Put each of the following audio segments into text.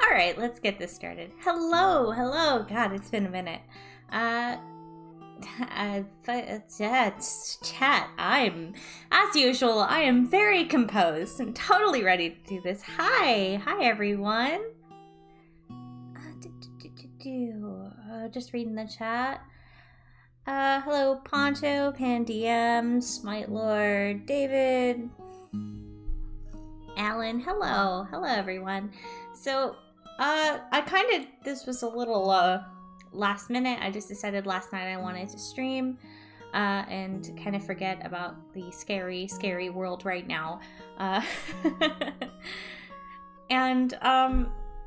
All right, let's get this started. Hello. God, it's been a minute. Chat. As usual, I am very composed and totally ready to do this. Hi everyone. Just reading the chat. Hello, Poncho, Pandiem, Smite Lord, David, Alan. Hello everyone. So, this was a little, last minute. I just decided last night I wanted to stream, and kind of forget about the scary world right now. And,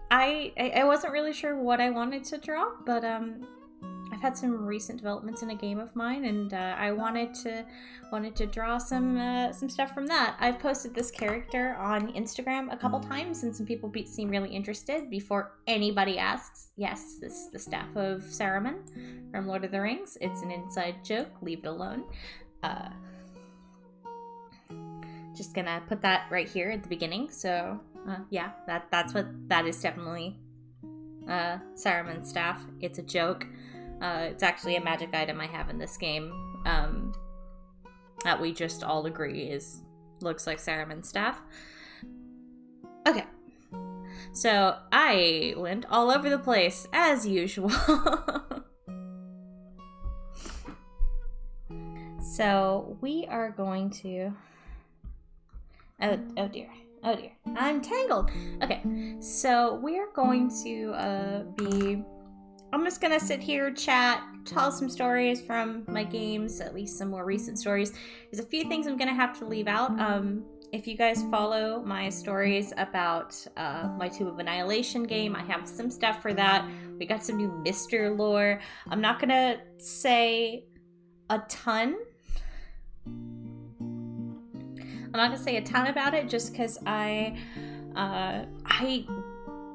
I wasn't really sure what I wanted to draw, but, I've had some recent developments in a game of mine, and I wanted to draw some stuff from that. I've posted this character on Instagram a couple times, and some people seem really interested. Before anybody asks, yes, this is the staff of Saruman from Lord of the Rings. It's an inside joke. Leave it alone. Just gonna put that right here at the beginning. So yeah, that is definitely Saruman's staff. It's a joke. It's actually a magic item I have in this game, that we just all agree looks like Saruman's staff. Okay. So, I went all over the place, as usual. So, we are going to... Oh dear. I'm tangled. Okay, so we're going to, I'm just gonna sit here, chat, tell some stories from my games, at least some more recent stories. There's a few things I'm gonna have to leave out. If you guys follow my stories about my Tomb of Annihilation game, I have some stuff for that. We got some new Mr. lore. I'm not gonna say a ton. I'm not gonna say a ton about it, just because I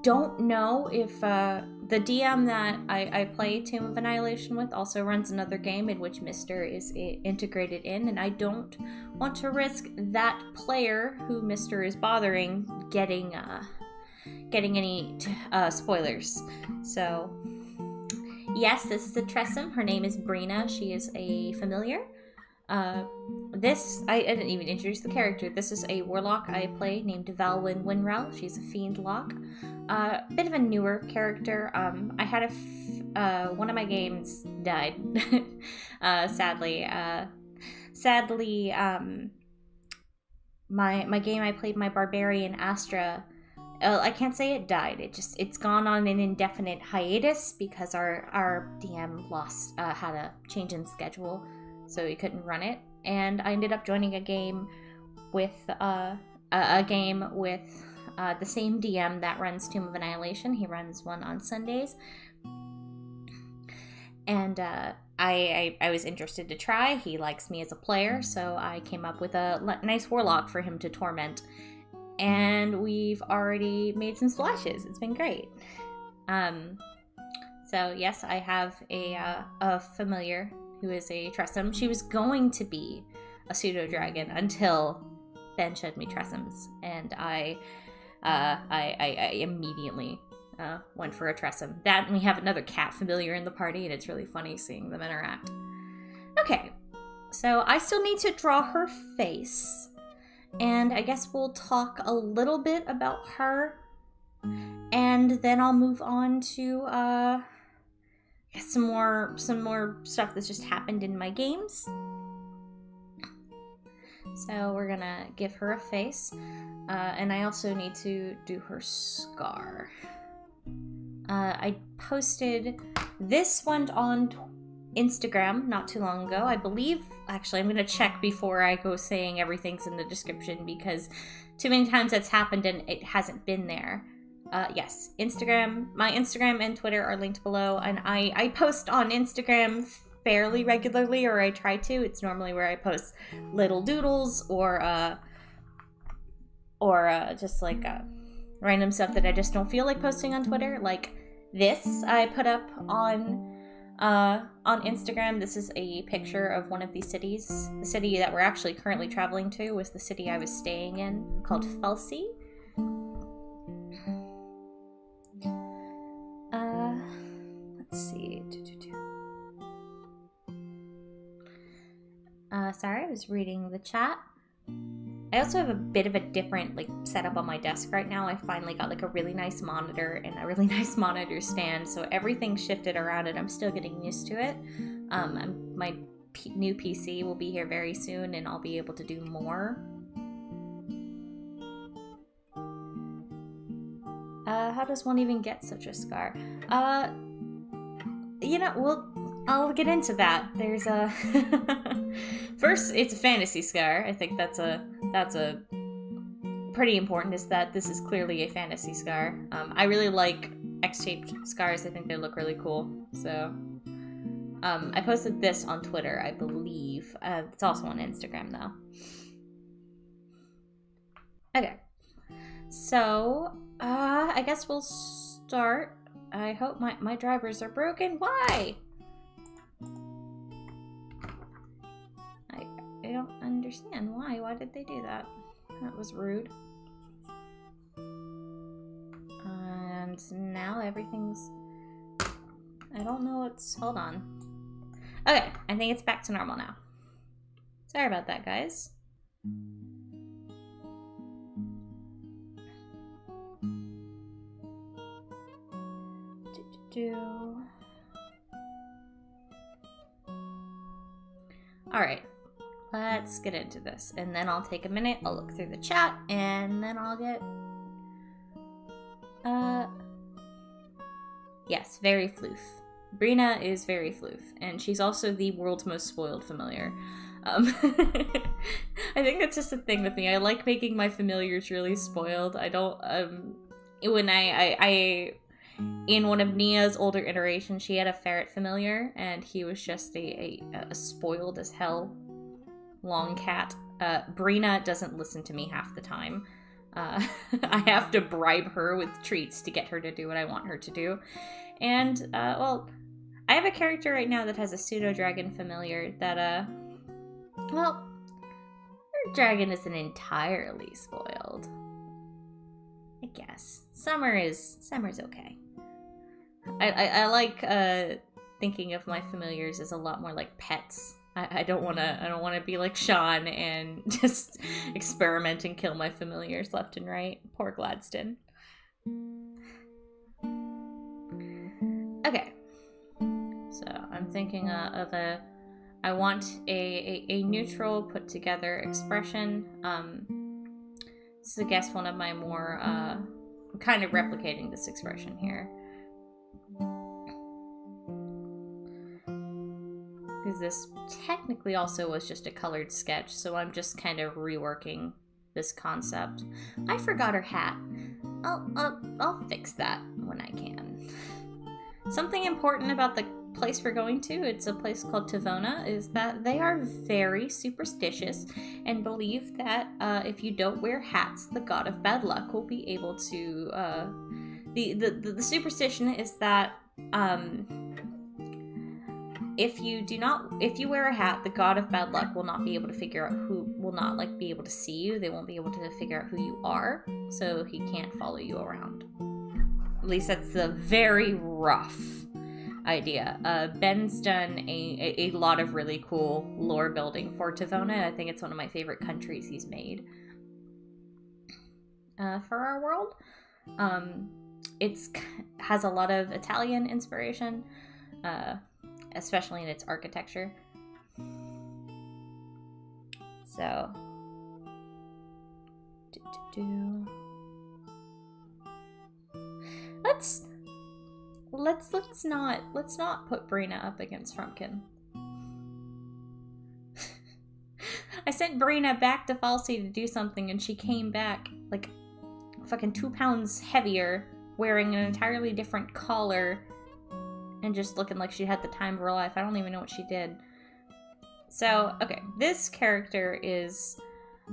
don't know if the DM that I play Tomb of Annihilation with also runs another game in which Mr. is integrated in, and I don't want to risk that player who Mr. is bothering getting any spoilers. So yes, this is a Tressum. Her name is Brina. She is a familiar. I didn't even introduce the character. This is a warlock I play named Valwyn Winrel. She's a fiend lock. Bit of a newer character. I had one of my games died. Sadly. My game I played, my barbarian Astra, I can't say it died. It's gone on an indefinite hiatus because our DM had a change in schedule, so he couldn't run it, and I ended up joining a game with the same DM that runs Tomb of Annihilation. He runs one on Sundays, and I was interested to try. He likes me as a player, so I came up with a nice warlock for him to torment, and we've already made some splashes. It's been great. So yes, I have a familiar who is a Tressum. She was going to be a pseudo-dragon until Ben showed me Tressums, and I immediately went for a Tressum. That, and we have another cat familiar in the party, and it's really funny seeing them interact. Okay, so I still need to draw her face, and I guess we'll talk a little bit about her, and then I'll move on to some more stuff that's just happened in my games. So we're gonna give her a face, and I also need to do her scar. I posted this one on Instagram not too long ago, I believe. Actually, I'm gonna check before I go saying everything's in the description, because too many times that's happened and it hasn't been there. Yes, Instagram. My Instagram and Twitter are linked below, and I post on Instagram fairly regularly, or I try to. It's normally where I post little doodles or just like random stuff that I just don't feel like posting on Twitter. Like this, I put up on Instagram. This is a picture of one of these cities. The city that we're actually currently traveling to was the city I was staying in, called Felsi. Sorry, I was reading the chat. I also have a bit of a different setup on my desk right now. I finally got a really nice monitor and a really nice monitor stand, so everything's shifted around and I'm still getting used to it. My new PC will be here very soon and I'll be able to do more. How does one even get such a scar? You know, I'll get into that. There's a first, it's a fantasy scar. I think that's a pretty important, is that this is clearly a fantasy scar. I really like X-shaped scars. I think they look really cool. So I posted this on Twitter, I believe. It's also on Instagram though. Okay. So I guess we'll start. I hope my drivers are broken. Why? I don't understand why. Why did they do that? That was rude. And now everything's... I don't know what's... Hold on. Okay, I think it's back to normal now. Sorry about that, guys. Alright, let's get into this. And then I'll take a minute, I'll look through the chat, and then I'll get... Yes, very floof. Brina is very floof, and she's also the world's most spoiled familiar. I think that's just a thing with me. I like making my familiars really spoiled. I don't, when I in one of Nia's older iterations, she had a ferret familiar, and he was just a spoiled as hell long cat. Brina doesn't listen to me half the time. I have to bribe her with treats to get her to do what I want her to do. And, well, I have a character right now that has a pseudo-dragon familiar that, well, her dragon isn't entirely spoiled. I guess. Summer's okay. I like thinking of my familiars as a lot more like pets. I don't wanna be like Sean and just experiment and kill my familiars left and right. Poor Gladstone. Okay. So I'm thinking of I want a neutral put together expression. This is, I guess, one of my more I'm kind of replicating this expression here. Because this technically also was just a colored sketch, so I'm just kind of reworking this concept. I forgot her hat. I'll fix that when I can. Something important about the place we're going to, it's a place called Tavona, is that they are very superstitious and believe that if you don't wear hats, the god of bad luck will be able to... The superstition is that... If you wear a hat, the god of bad luck will not be able to figure out be able to see you. They won't be able to figure out who you are, so he can't follow you around. At least that's the very rough idea. Ben's done a lot of really cool lore building for Tavona. I think it's one of my favorite countries he's made. For our world, it has a lot of Italian inspiration. Especially in its architecture. So, let's not put Brina up against Frumpkin. I sent Brina back to Falsey to do something, and she came back like fucking 2 pounds heavier, wearing an entirely different collar. And just looking like she had the time of her life. I don't even know what she did. So, okay. This character is a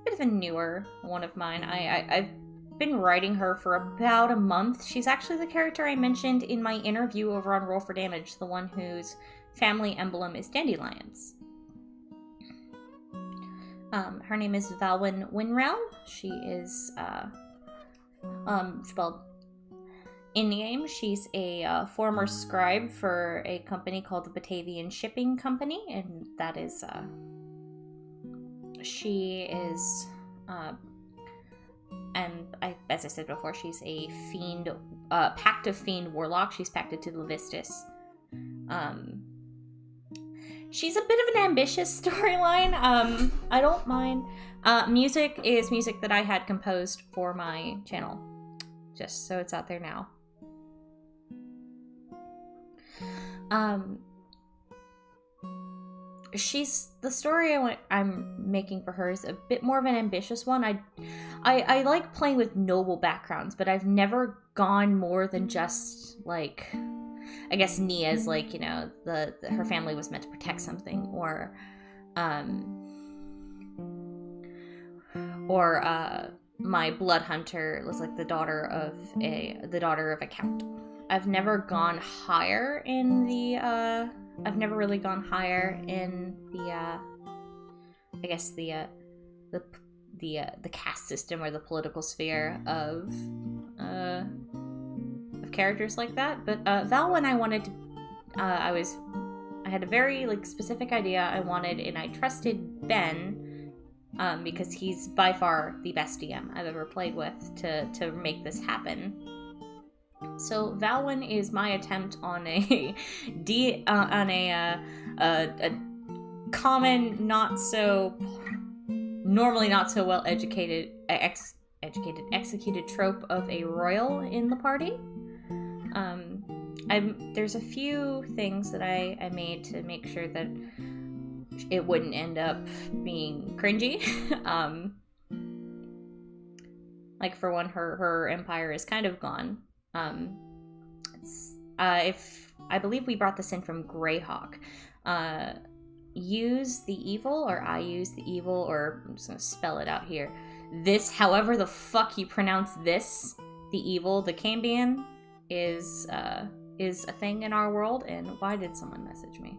bit of a newer one of mine. I've been writing her for about a month. She's actually the character I mentioned in my interview over on Roll for Damage. The one whose family emblem is dandelions. Her name is Valwyn Winrell. She is, spelled... In-game, she's a former scribe for a company called the Batavian Shipping Company, and that is she is, and as I said before, she's a fiend, pact of fiend warlock. She's pacted to the Levistus. She's a bit of an ambitious storyline. I don't mind. Music is music that I had composed for my channel, just so it's out there now. The story I'm making for her is a bit more of an ambitious one. I like playing with noble backgrounds, but I've never gone more than just, like, I guess Nia's, like, you know, her family was meant to protect something, or my blood hunter was like the daughter of a count. I've never gone higher in the I've never really gone higher in the I guess the caste system or the political sphere of characters like that. But Val, when I wanted to, I had a very, like, specific idea I wanted, and I trusted Ben, because he's by far the best DM I've ever played with to make this happen. So Valwyn is my attempt on a common, normally not so well executed trope of a royal in the party. There's a few things that I made to make sure that it wouldn't end up being cringy. Like, for one, her empire is kind of gone. If I believe we brought this in from Greyhawk. Use the evil, or I use the evil, or I'm just gonna spell it out here. This, however the fuck you pronounce this, the evil, the Cambion, is a thing in our world. And why did someone message me?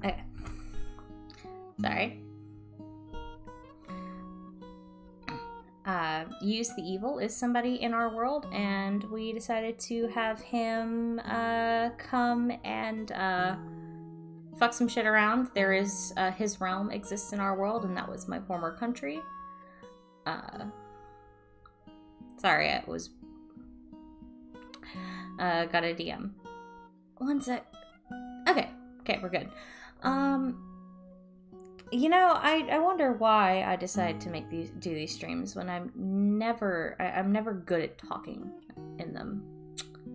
Okay. Sorry. Use the evil is somebody in our world, and we decided to have him come and fuck some shit around. There is his realm exists in our world, and that was my former country. Sorry, I was got a DM. One sec. Okay, we're good. You know, I wonder why I decided to do these streams when I'm never good at talking in them.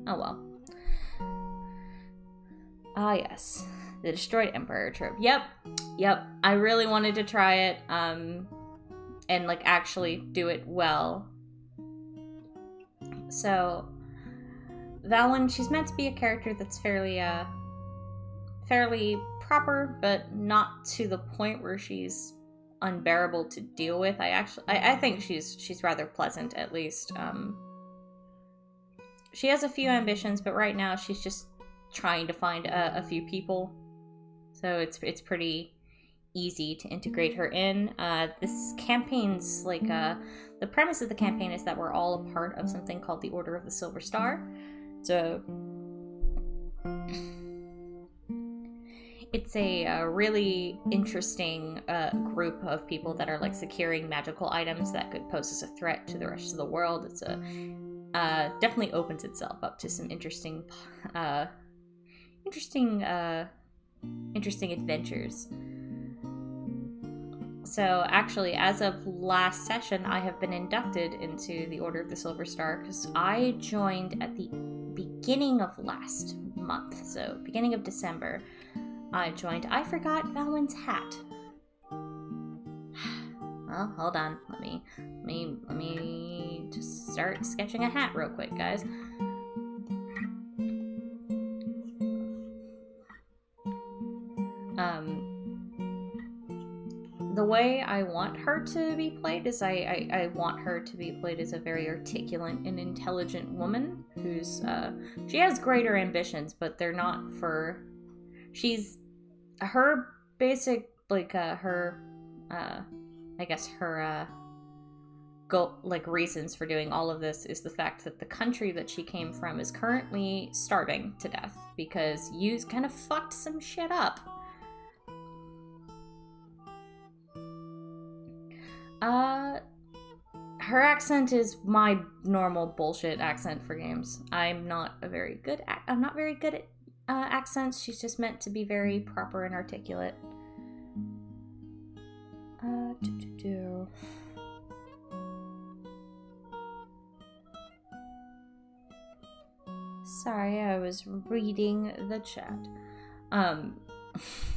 Oh well. Ah yes, the Destroyed Emperor trope. Yep. I really wanted to try it, and, like, actually do it well. So, Valyn, she's meant to be a character that's fairly proper, but not to the point where she's unbearable to deal with. I think she's rather pleasant, at least. She has a few ambitions, but right now she's just trying to find a few people, so it's pretty easy to integrate her in. This campaign's like the premise of the campaign is that we're all a part of something called the Order of the Silver Star. So it's a really interesting group of people that are, like, securing magical items that could pose as a threat to the rest of the world. It's definitely opens itself up to some interesting adventures. So actually, as of last session, I have been inducted into the Order of the Silver Star because I joined at the beginning of last month, so beginning of December. I joined. I forgot Valwyn's hat. Well, hold on. Let me just start sketching a hat real quick, guys. The way I want her to be played is I want her to be played as a very articulate and intelligent woman who's she has greater ambitions, but they're not for. She's her basic, like, her I guess her reasons for doing all of this is the fact that the country that she came from is currently starving to death because you kind of fucked some shit up. Her accent is my normal bullshit accent for games. I'm not very good at accents. She's just meant to be very proper and articulate. Sorry, I was reading the chat.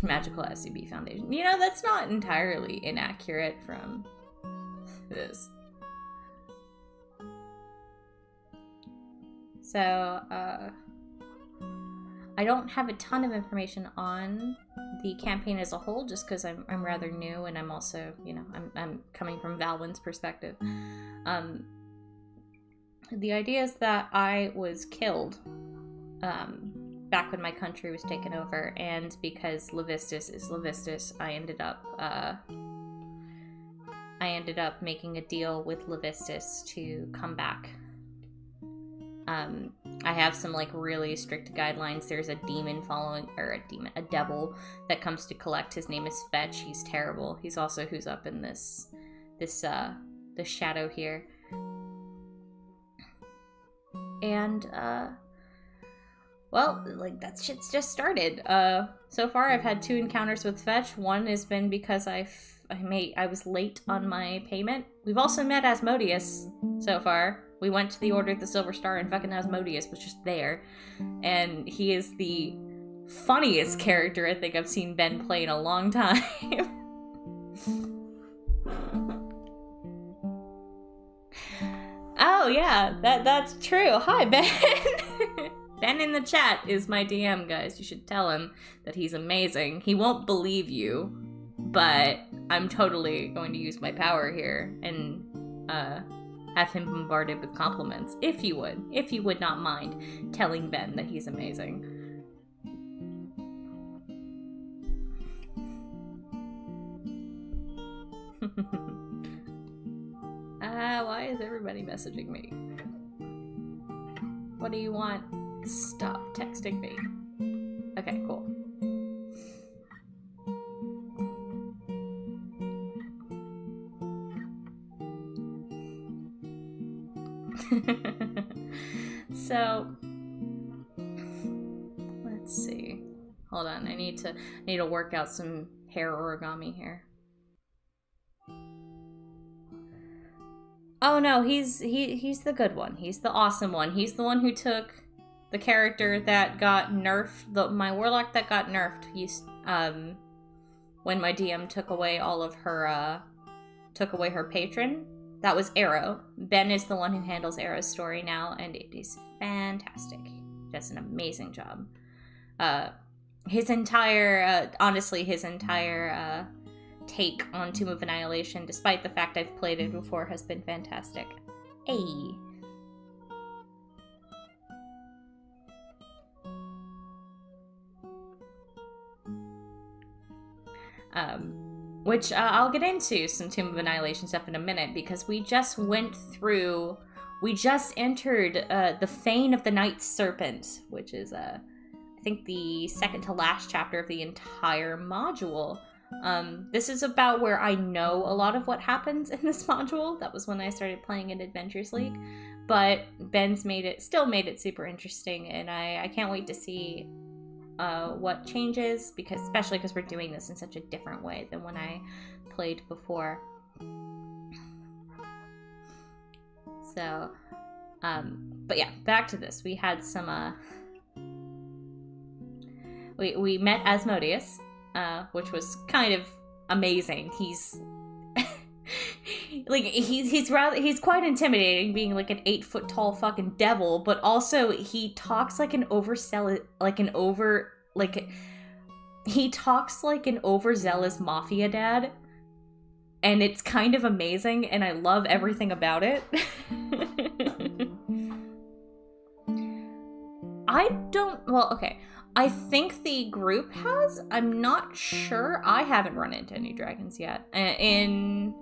Magical SCB Foundation. You know, that's not entirely inaccurate from this. So, I don't have a ton of information on the campaign as a whole, just because I'm rather new, and I'm also, you know, I'm coming from Valwyn's perspective. The idea is that I was killed back when my country was taken over, and because Levistus is Levistus, I ended up making a deal with Levistus to come back. I have some like really strict guidelines. There's a demon a devil that comes to collect. His name is Fetch. He's terrible. He's also who's up in this shadow here. And well, like that shit's just started. So far I've had 2 encounters with Fetch. One has been because I was late on my payment. We've also met Asmodeus so far. We went to the Order of the Silver Star and fucking Asmodeus was just there. And he is the funniest character I think I've seen Ben play in a long time. Oh yeah, that's true. Hi, Ben! Ben in the chat is my DM, guys. You should tell him that he's amazing. He won't believe you, but I'm totally going to use my power here and have him bombarded with compliments, if you would not mind telling Ben that he's amazing. Why is everybody messaging me? What do you want? Stop texting me. Okay, cool. So let's see. Hold on, I need to work out some hair origami here. Oh no, he's the good one. He's the awesome one. He's the one who took the character that got nerfed, my warlock that got nerfed. When my DM took away her patron. That was Arrow. Ben is the one who handles Arrow's story now, and it is fantastic. He does an amazing job. His entire take on Tomb of Annihilation, despite the fact I've played it before, has been fantastic. Hey. Which I'll get into some Tomb of Annihilation stuff in a minute, because we just entered the Fane of the Night Serpent, which is, I think, the second to last chapter of the entire module. This is about where I know a lot of what happens in this module. That was when I started playing in Adventures League, but Ben's still made it super interesting, and I can't wait to see what changes, especially because we're doing this in such a different way than when I played before. So, but yeah, back to this. We had some, we met Asmodeus, which was kind of amazing. He's like, he's quite intimidating, being like an 8-foot tall fucking devil, but also he talks like an overzealous mafia dad, and it's kind of amazing, and I love everything about it. I think the group has. I'm not sure. I haven't run into any dragons yet. In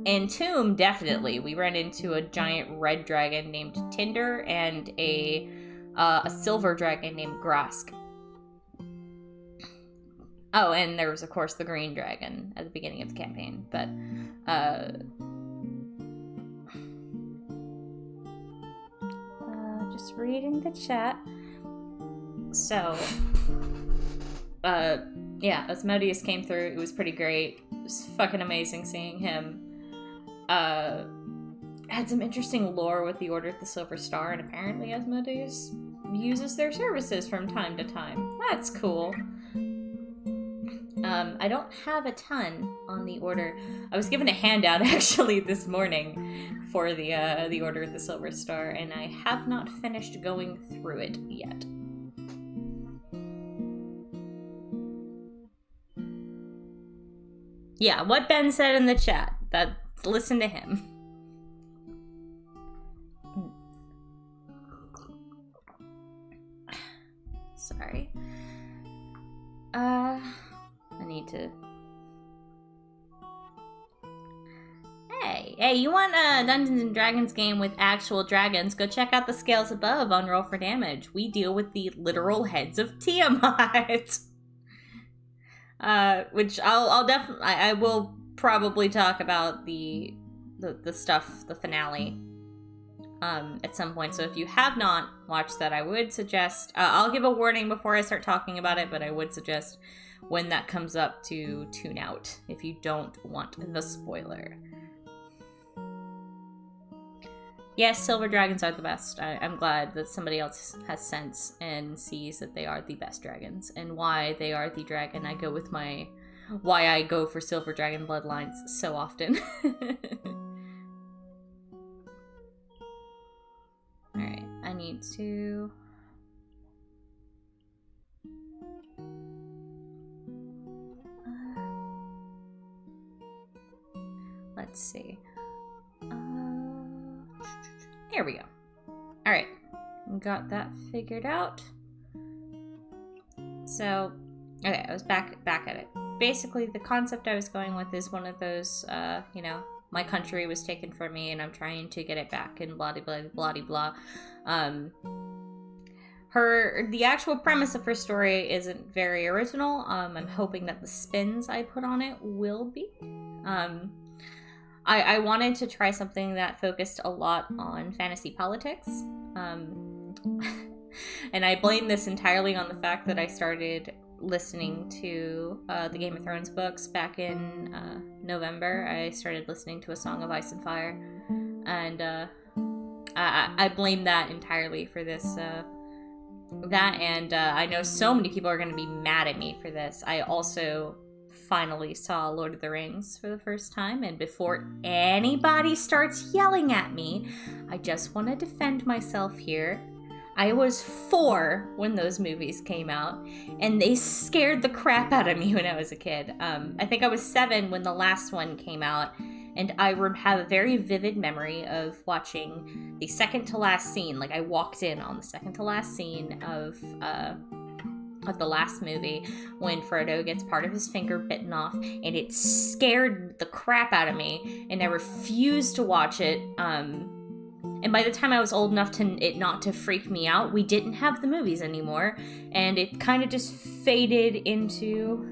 In Tomb, definitely. We ran into a giant red dragon named Tinder and a silver dragon named Grask. Oh, and there was, of course, the green dragon at the beginning of the campaign. But, just reading the chat. So, yeah, Asmodeus came through. It was pretty great. It was fucking amazing seeing him. Had some interesting lore with the Order of the Silver Star, and apparently Asmodeus uses their services from time to time. That's cool. I don't have a ton on the Order. I was given a handout actually this morning for the Order of the Silver Star, and I have not finished going through it yet. Yeah, what Ben said in the chat. Listen to him. Sorry. I need to... Hey, you want a Dungeons & Dragons game with actual dragons? Go check out the scales above on Roll for Damage. We deal with the literal heads of Tiamat. Which I'll definitely... I will probably talk about the stuff, the finale, at some point. So if you have not watched that, I would suggest... I'll give a warning before I start talking about it, but I would suggest when that comes up to tune out if you don't want the spoiler. Yes, silver dragons are the best. I'm glad that somebody else has sense and sees that they are the best dragons, and why they are the dragon. Why I go for silver dragon bloodlines so often. Alright, I need to... let's see. Here we go. Alright, got that figured out. So, okay, I was back at it. Basically, the concept I was going with is one of those, you know, my country was taken from me and I'm trying to get it back and blah blah blah blah blah. The actual premise of her story isn't very original. I'm hoping that the spins I put on it will be. I wanted to try something that focused a lot on fantasy politics. And I blame this entirely on the fact that I started listening to the Game of Thrones books back in November. I started listening to A Song of Ice and Fire. And I blame that entirely for this. I know so many people are going to be mad at me for this. I also finally saw Lord of the Rings for the first time, and before anybody starts yelling at me, I just want to defend myself here. I was 4 when those movies came out, and they scared the crap out of me when I was a kid. I think I was 7 when the last one came out, and I have a very vivid memory of watching the second to last scene. Like, I walked in on the second to last scene of the last movie when Frodo gets part of his finger bitten off, and it scared the crap out of me, and I refused to watch it. And by the time I was old enough not to freak me out, we didn't have the movies anymore, and it kind of just faded into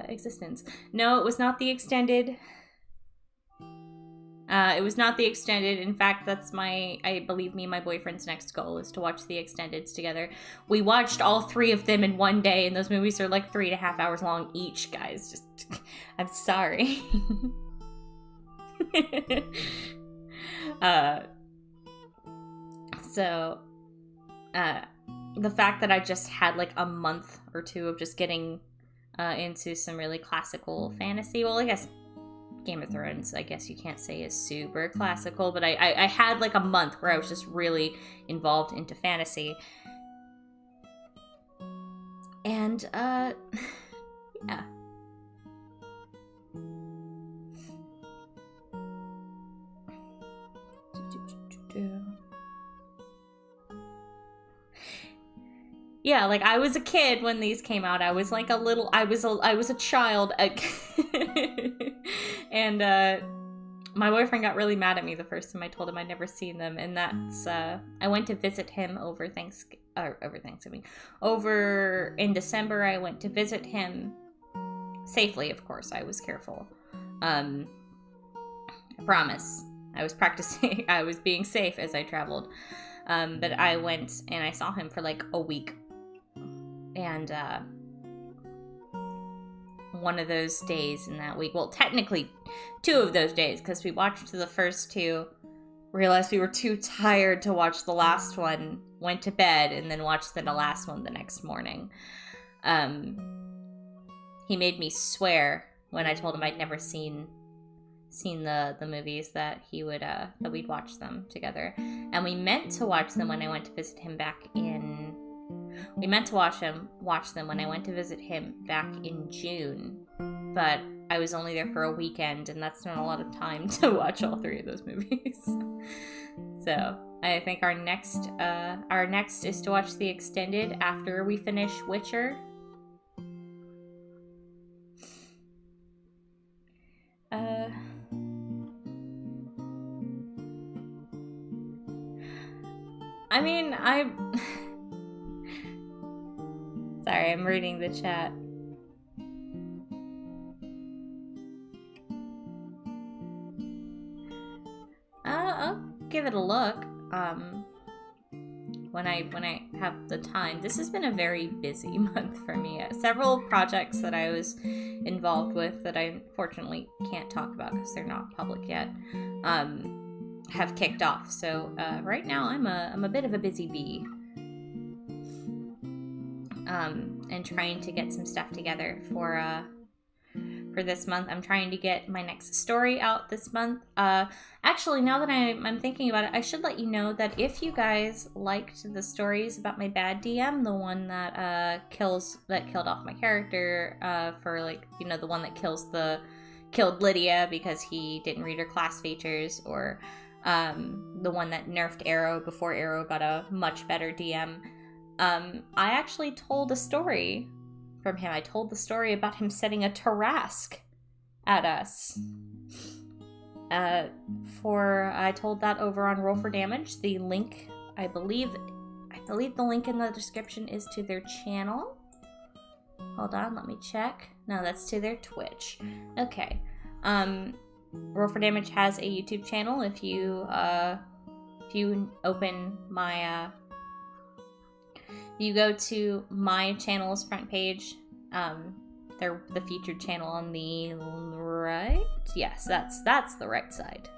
existence. No, it was not the extended. It was not the extended. In fact, that's my boyfriend's next goal is to watch the extendeds together. We watched all 3 of them in one day, and those movies are like 3.5 hours long each, guys. Just, I'm sorry. The fact that I just had like a month or 2 of just getting into some really classical fantasy. Well, I guess Game of Thrones, I guess you can't say is super classical, but I had like a month where I was just really involved into fantasy. And, yeah. Yeah, like I was a kid when these came out. I was like I was a child. And my boyfriend got really mad at me the first time I told him I'd never seen them, and that's I went to visit him over Thanksgiving. Over in December, I went to visit him safely, of course. I was careful. I promise. I was practicing. I was being safe as I traveled. But I went and I saw him for like a week. And one of those days in that week, well, technically 2 of those days, because we watched the first 2, realized we were too tired to watch the last one, went to bed, and then watched the last one the next morning. He made me swear when I told him I'd never seen the movies that he would that we'd watch them together. And we meant to watch them when I went to visit him back in We meant to watch them when I went to visit him back in June, but I was only there for a weekend, and that's not a lot of time to watch all 3 of those movies. So I think our next is to watch the extended after we finish Witcher. I mean, Sorry, I'm reading the chat. I'll give it a look. When I have the time. This has been a very busy month for me. Several projects that I was involved with that I unfortunately can't talk about because they're not public yet, have kicked off. So right now I'm a bit of a busy bee. And trying to get some stuff together for this month. I'm trying to get my next story out this month. Actually, now that I'm thinking about it, I should let you know that if you guys liked the stories about my bad DM, the one that killed off my character, for like, you know, the one that killed Lydia because he didn't read her class features, or the one that nerfed Arrow before Arrow got a much better DM. I actually told a story from him. I told the story about him setting a Tarrasque at us. I told that over on Roll for Damage. The link, I believe the link in the description is to their channel. Hold on, let me check. No, that's to their Twitch. Okay. Roll for Damage has a YouTube channel. If you open my you go to my channel's front page, they're the featured channel on the right. Yes, that's the right side.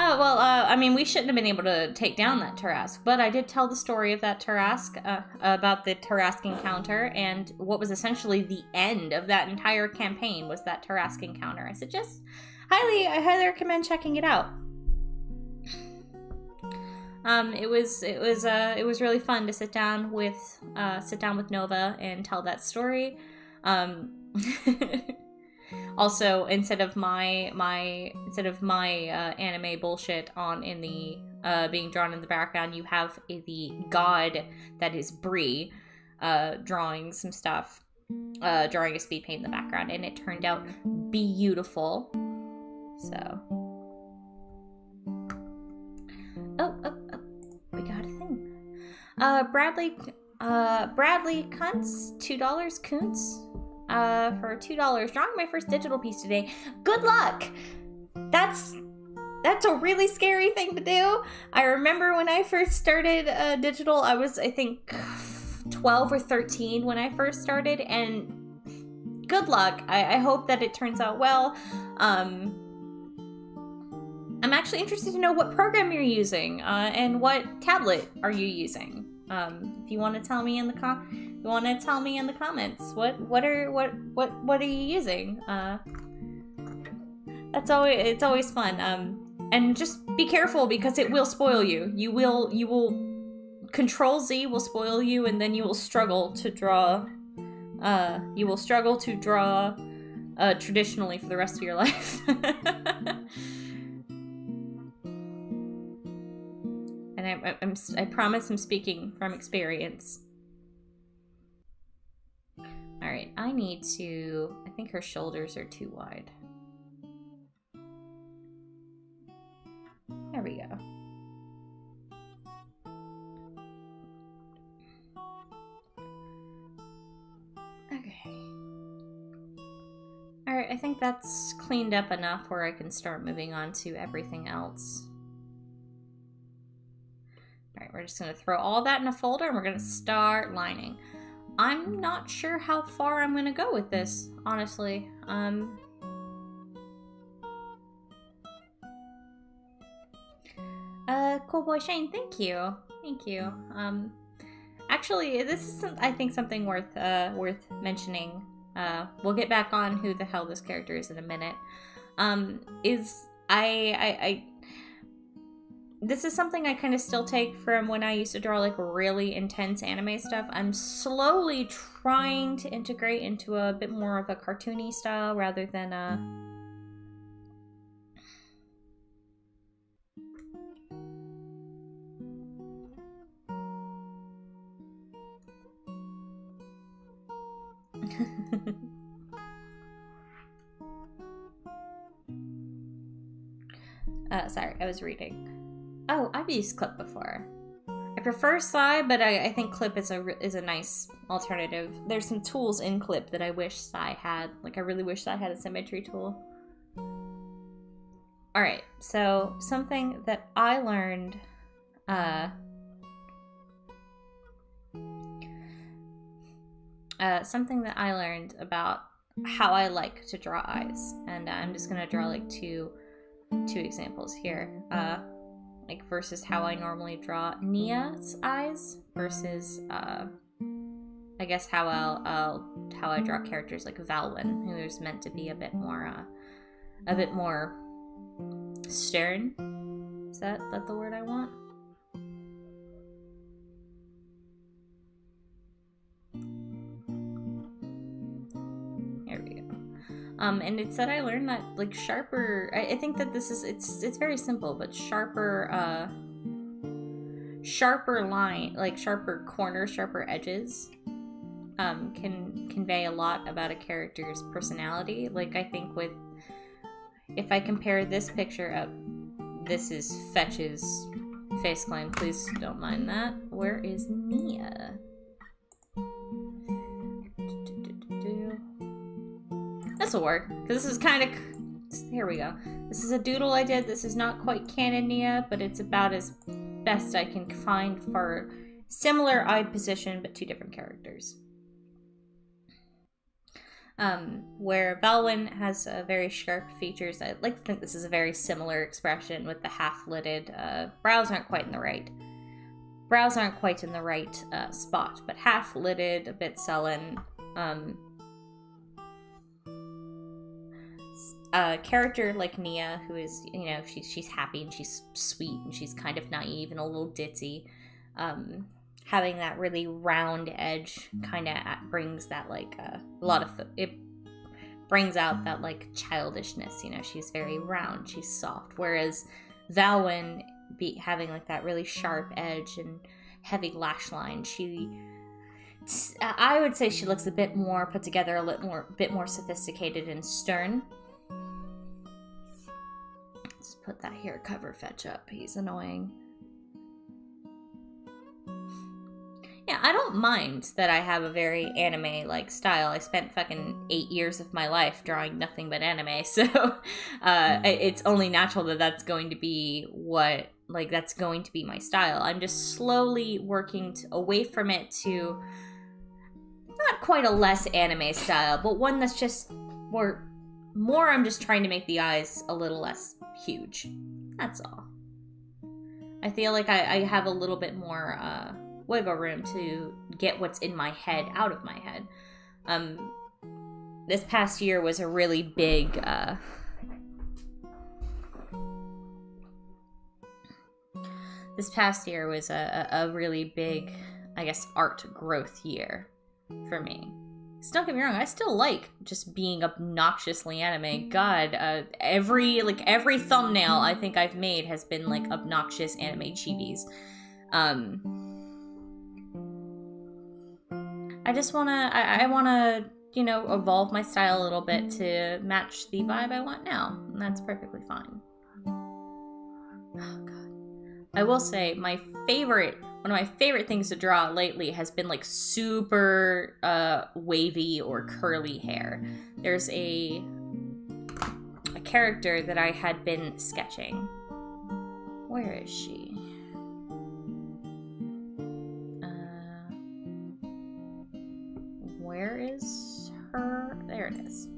Oh, well, I mean, we shouldn't have been able to take down that Tarrasque, but I did tell the story of that Tarrasque, about the Tarrasque encounter, and what was essentially the end of that entire campaign was that Tarrasque encounter. I suggest, I highly recommend checking it out. It was really fun to sit down with Nova and tell that story. Also, instead of my anime bullshit in the being drawn in the background, you have the god that is Bree drawing some stuff, drawing a speed paint in the background, and it turned out beautiful. So, oh, we got a thing. Bradley Kuntz, $2 Kuntz. For $2, drawing my first digital piece today. Good luck! That's a really scary thing to do. I remember when I first started digital, I was, I think, 12 or 13 when I first started, and good luck. I hope that it turns out well. I'm actually interested to know what program you're using, and what tablet are you using. If you want to tell me in the comments, what are you using? It's always fun. And just be careful because it will spoil you. You will Control Z will spoil you, and then you will struggle to draw traditionally for the rest of your life. And I promise I'm speaking from experience. Alright, I need to... I think her shoulders are too wide. There we go. Okay. Alright, I think that's cleaned up enough where I can start moving on to everything else. Alright, we're just going to throw all that in a folder and we're going to start lining. I'm not sure how far I'm going to go with this, honestly. Cool boy Shane, thank you. Thank you. Actually, this is I think something worth mentioning. We'll get back on who the hell this character is in a minute. This is something I kind of still take from when I used to draw like really intense anime stuff. I'm slowly trying to integrate into a bit more of a cartoony style rather than sorry, I was reading. Oh, I've used Clip before. I prefer Psy, but I think Clip is a nice alternative. There's some tools in Clip that I wish Psy had. Like, I really wish Psy had a symmetry tool. Alright, so something that I learned... something that I learned about how I like to draw eyes. And I'm just gonna draw, like, two examples here. Like versus how I normally draw Nia's eyes versus I guess how I draw characters like Valwyn, who is meant to be a bit more stern. Is that the word I want? There we go. And it said I learned that like sharper. I think that this is it's very simple, but sharper line, like sharper corners, sharper edges, can convey a lot about a character's personality. Like I think if I compare this picture up, this is Fetch's face claim. Please don't mind that. Where is Nia? This will work, because this is kind of... Here we go. This is a doodle I did. This is not quite canon Nia, but it's about as best I can find for similar eye position, but two different characters. Where Valwyn has very sharp features. I like to think this is a very similar expression with the half-lidded. Brows aren't quite in the right. Brows aren't quite in the right spot, but half-lidded, a bit sullen. A character like Nia, who is, you know, she's happy and she's sweet and she's kind of naive and a little ditzy. Having that really round edge kind of brings that like it brings out that like childishness. You know, she's very round, she's soft. Whereas Valwyn having like that really sharp edge and heavy lash line, I would say she looks a bit more put together, a bit more sophisticated and stern. Let's put that hair cover Fetch up. He's annoying. Yeah, I don't mind that I have a very anime-like style. I spent fucking 8 years of my life drawing nothing but anime, so it's only natural that that's going to be that's going to be my style. I'm just slowly working away from it to not quite a less anime style, but one that's just more I'm just trying to make the eyes a little less huge. That's all. I feel like I have a little bit more wiggle room to get what's in my head out of my head. This past year was a really big really big, I guess, art growth year for me. don't get me wrong, I still like just being obnoxiously anime. God, every thumbnail I think I've made has been like obnoxious anime chibis. I just wanna, I wanna, you know, evolve my style a little bit to match the vibe I want now, and that's perfectly fine. Oh god. I will say one of my favorite things to draw lately has been like super wavy or curly hair. There's a character that I had been sketching. Where is she? Where is her? There it is.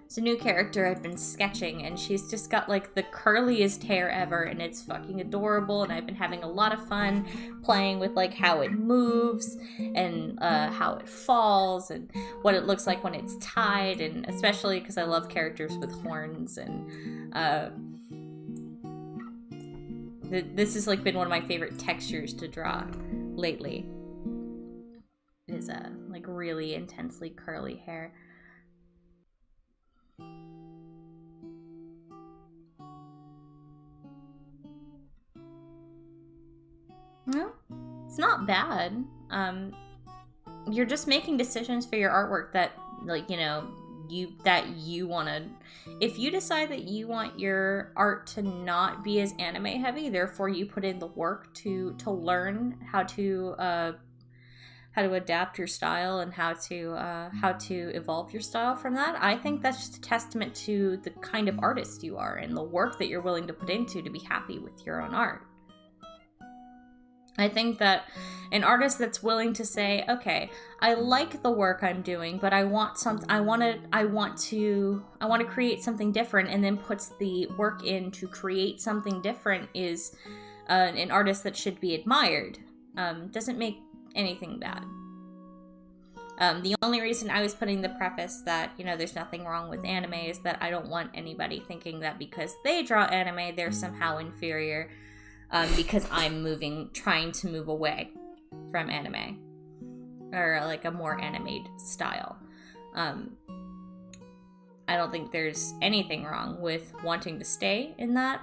It's a new character I've been sketching, and she's just got like the curliest hair ever, and it's fucking adorable, and I've been having a lot of fun playing with like how it moves and how it falls and what it looks like when it's tied, and especially because I love characters with horns, and this has like been one of my favorite textures to draw lately. It is like really intensely curly hair. Well, it's not bad. You're just making decisions for your artwork that, like, you know, you want to. If you decide that you want your art to not be as anime heavy, therefore you put in the work to learn how to adapt your style and how to evolve your style from that. I think that's just a testament to the kind of artist you are and the work that you're willing to put into to be happy with your own art. I think that an artist that's willing to say, okay, I like the work I'm doing, but I want to create something different, and then puts the work in to create something different is an artist that should be admired. Doesn't make anything bad. The only reason I was putting the preface that, you know, there's nothing wrong with anime is that I don't want anybody thinking that because they draw anime, they're somehow inferior. Because I'm trying to move away from anime, or like a more animated style. I don't think there's anything wrong with wanting to stay in that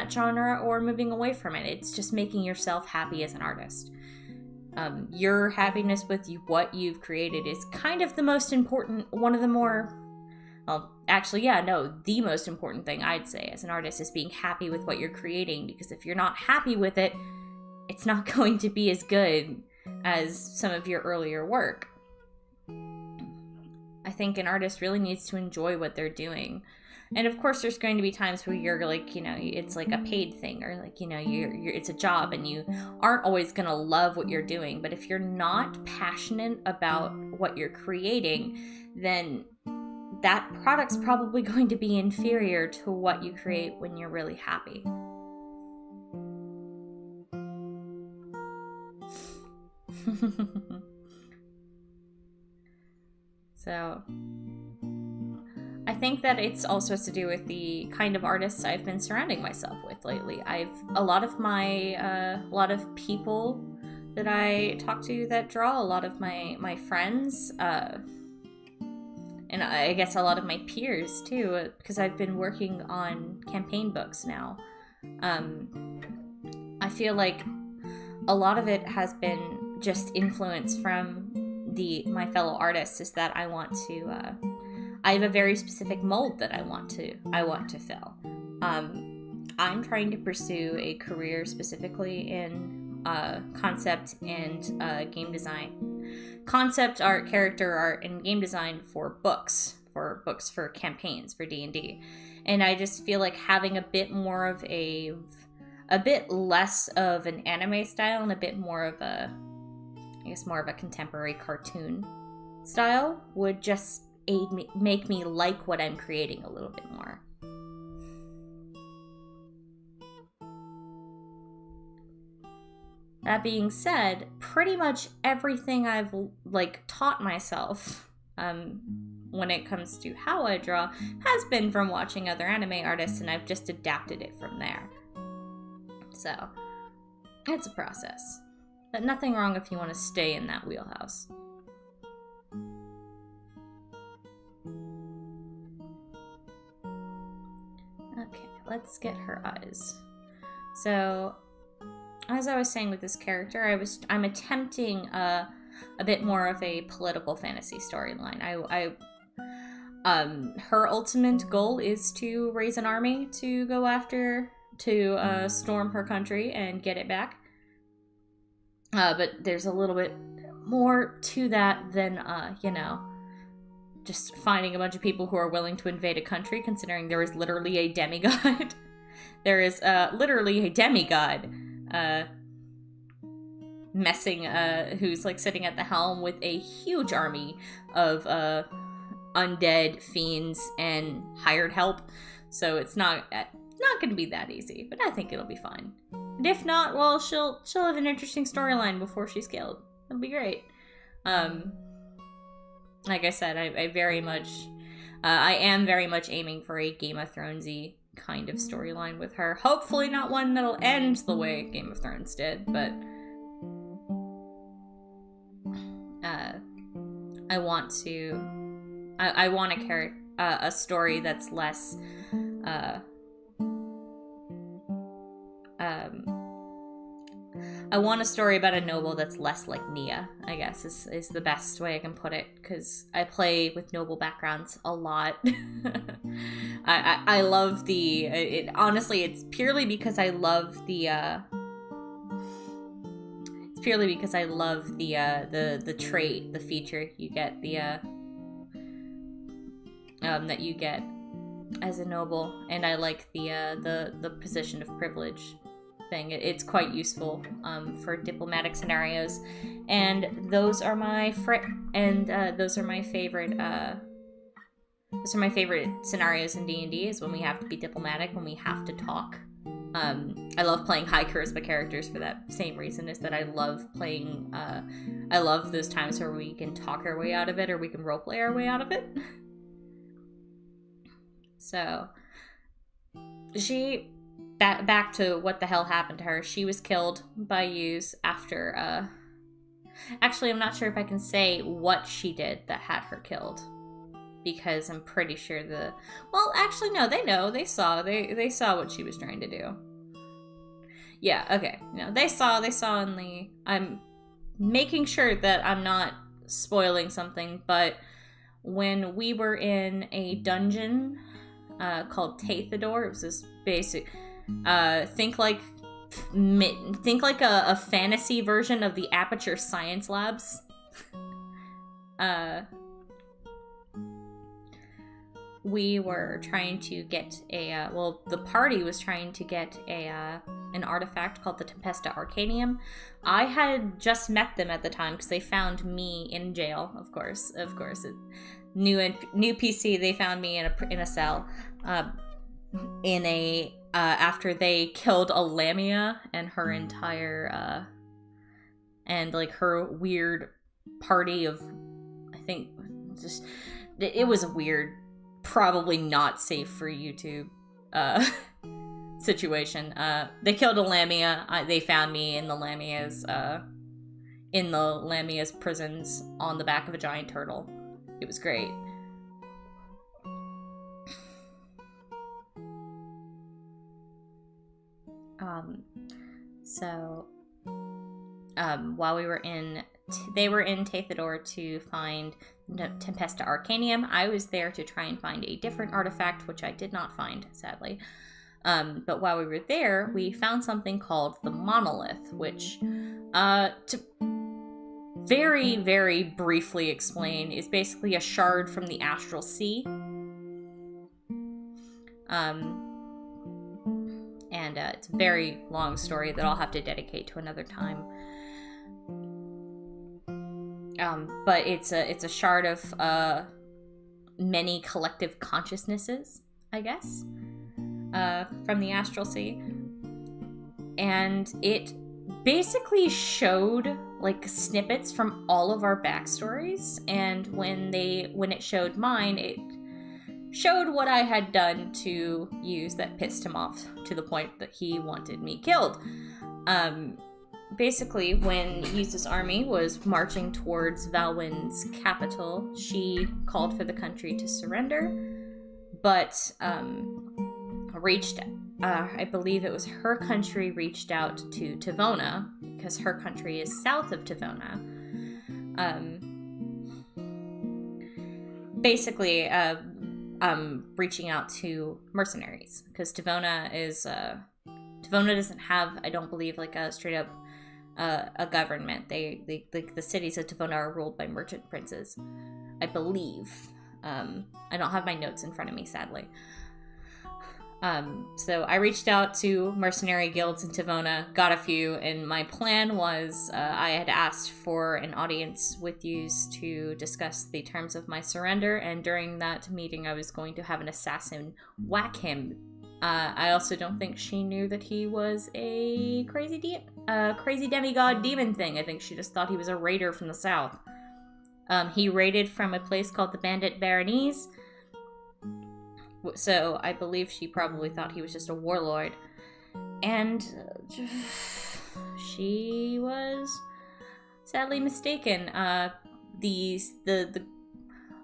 genre or moving away from it. It's just making yourself happy as an artist. Your happiness with what you've created is kind of the most important, one of the more. Well, actually, yeah, no, the most important thing I'd say as an artist is being happy with what you're creating, because if you're not happy with it, it's not going to be as good as some of your earlier work. I think an artist really needs to enjoy what they're doing. And of course, there's going to be times where you're like, you know, it's like a paid thing, or like, you know, it's a job and you aren't always going to love what you're doing. But if you're not passionate about what you're creating, then that product's probably going to be inferior to what you create when you're really happy. So, I think that it's also has to do with the kind of artists I've been surrounding myself with lately. A lot of people that I talk to that draw, a lot of my friends, and I guess a lot of my peers too, because I've been working on campaign books now. I feel like a lot of it has been just influence from my fellow artists. Is that I want to, I have a very specific mold that I want to fill. I'm trying to pursue a career specifically in concept and game design. Concept art, character art, and game design for books for campaigns for D&D. And I just feel like having a bit less of an anime style and a bit more of a contemporary cartoon style would just make me like what I'm creating a little bit more. That being said, pretty much everything I've taught myself when it comes to how I draw has been from watching other anime artists, and I've just adapted it from there. So, it's a process. But nothing wrong if you want to stay in that wheelhouse. Okay, let's get her eyes. So, as I was saying with this character, I'm attempting a bit more of a political fantasy storyline. Her ultimate goal is to raise an army to go after, to storm her country and get it back. But there's a little bit more to that than, just finding a bunch of people who are willing to invade a country, considering there is literally a demigod. There is literally a demigod who's like sitting at the helm with a huge army of undead fiends and hired help. So it's not going to be that easy, but I think it'll be fine. And if not, well, she'll have an interesting storyline before she's killed. It'll be great. Like I said, I am very much aiming for a Game of Thronesy kind of storyline with her. Hopefully not one that'll end the way Game of Thrones did, but I want a story that's less I want a story about a noble that's less like Nia, I guess, is the best way I can put it, because I play with noble backgrounds a lot. I love honestly, it's purely because I love the trait, the feature you get, that you get as a noble, and I like the position of privilege thing. It's quite useful for diplomatic scenarios, and those are my favorite scenarios in D&D, is when we have to be diplomatic, when we have to talk. I love playing high charisma characters for that same reason, is that I love playing I love those times where we can talk our way out of it, or we can roleplay our way out of it. So back to what the hell happened to her. She was killed by Use after, actually, I'm not sure if I can say what she did that had her killed, because I'm pretty sure well, actually, no, they know. They saw what she was trying to do. Yeah, okay. No, they saw in the... I'm making sure that I'm not spoiling something, but when we were in a dungeon called Tathador, it was this basic... think like a fantasy version of the Aperture Science Labs. We were trying to get the party was trying to get an artifact called the Tempesta Arcanium. I had just met them at the time because they found me in jail. Of course, new PC. They found me in a cell, after they killed a Lamia and her entire and like her weird party of, I think, just it was a weird, probably not safe for YouTube situation. They killed a Lamia. They found me in the Lamia's prisons on the back of a giant turtle. It was great. While they were in Tathador to find Tempesta Arcanium, I was there to try and find a different artifact, which I did not find, sadly. But while we were there, we found something called the Monolith, which, to very, very briefly explain, is basically a shard from the Astral Sea. And it's a very long story that I'll have to dedicate to another time. But it's a shard of many collective consciousnesses, I guess, from the Astral Sea. And it basically showed like snippets from all of our backstories, and when it showed mine, it showed what I had done to Use that pissed him off to the point that he wanted me killed. basically, when Yusa's army was marching towards Valwyn's capital, she called for the country to surrender, but I believe it was her country reached out to Tavona, because her country is south of Tavona. Basically, reaching out to mercenaries, because Tavona doesn't have, I don't believe, like a straight up a government. They the cities of Tavona are ruled by merchant princes, I believe. I don't have my notes in front of me, sadly. So I reached out to mercenary guilds in Tavona, got a few, and my plan was I had asked for an audience with yous to discuss the terms of my surrender, and during that meeting I was going to have an assassin whack him. I also don't think she knew that he was a crazy demigod demon thing. I think she just thought he was a raider from the south. He raided from a place called the Bandit Baronese, so I believe she probably thought he was just a warlord. And she was sadly mistaken.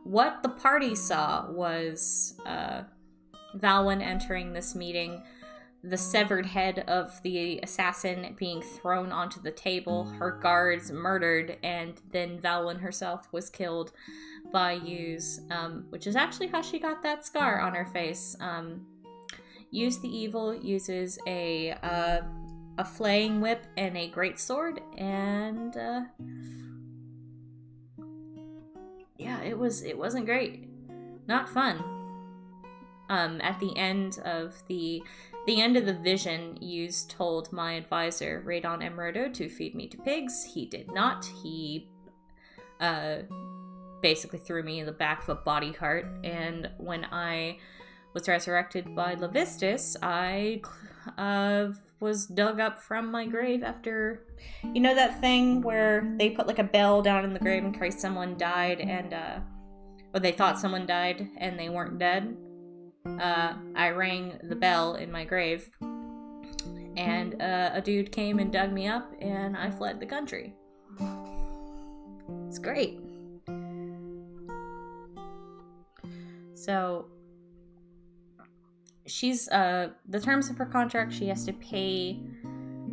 What the party saw was Valwyn entering this meeting, the severed head of the assassin being thrown onto the table, her guards murdered, and then Valwyn herself was killed by Yuz, which is actually how she got that scar on her face. Yuz the Evil uses a flaying whip and a greatsword, and yeah, it wasn't great. Not fun. At the end of the vision, Yuz told my advisor, Radon Emerdo, to feed me to pigs. He did not. He basically threw me in the back of a body cart, and when I was resurrected by Levistus, I was dug up from my grave after, you know that thing where they put like a bell down in the grave in case someone died, and or they thought someone died and they weren't dead. I rang the bell in my grave, and a dude came and dug me up, and I fled the country. It's great. So she's the terms of her contract, she has to pay.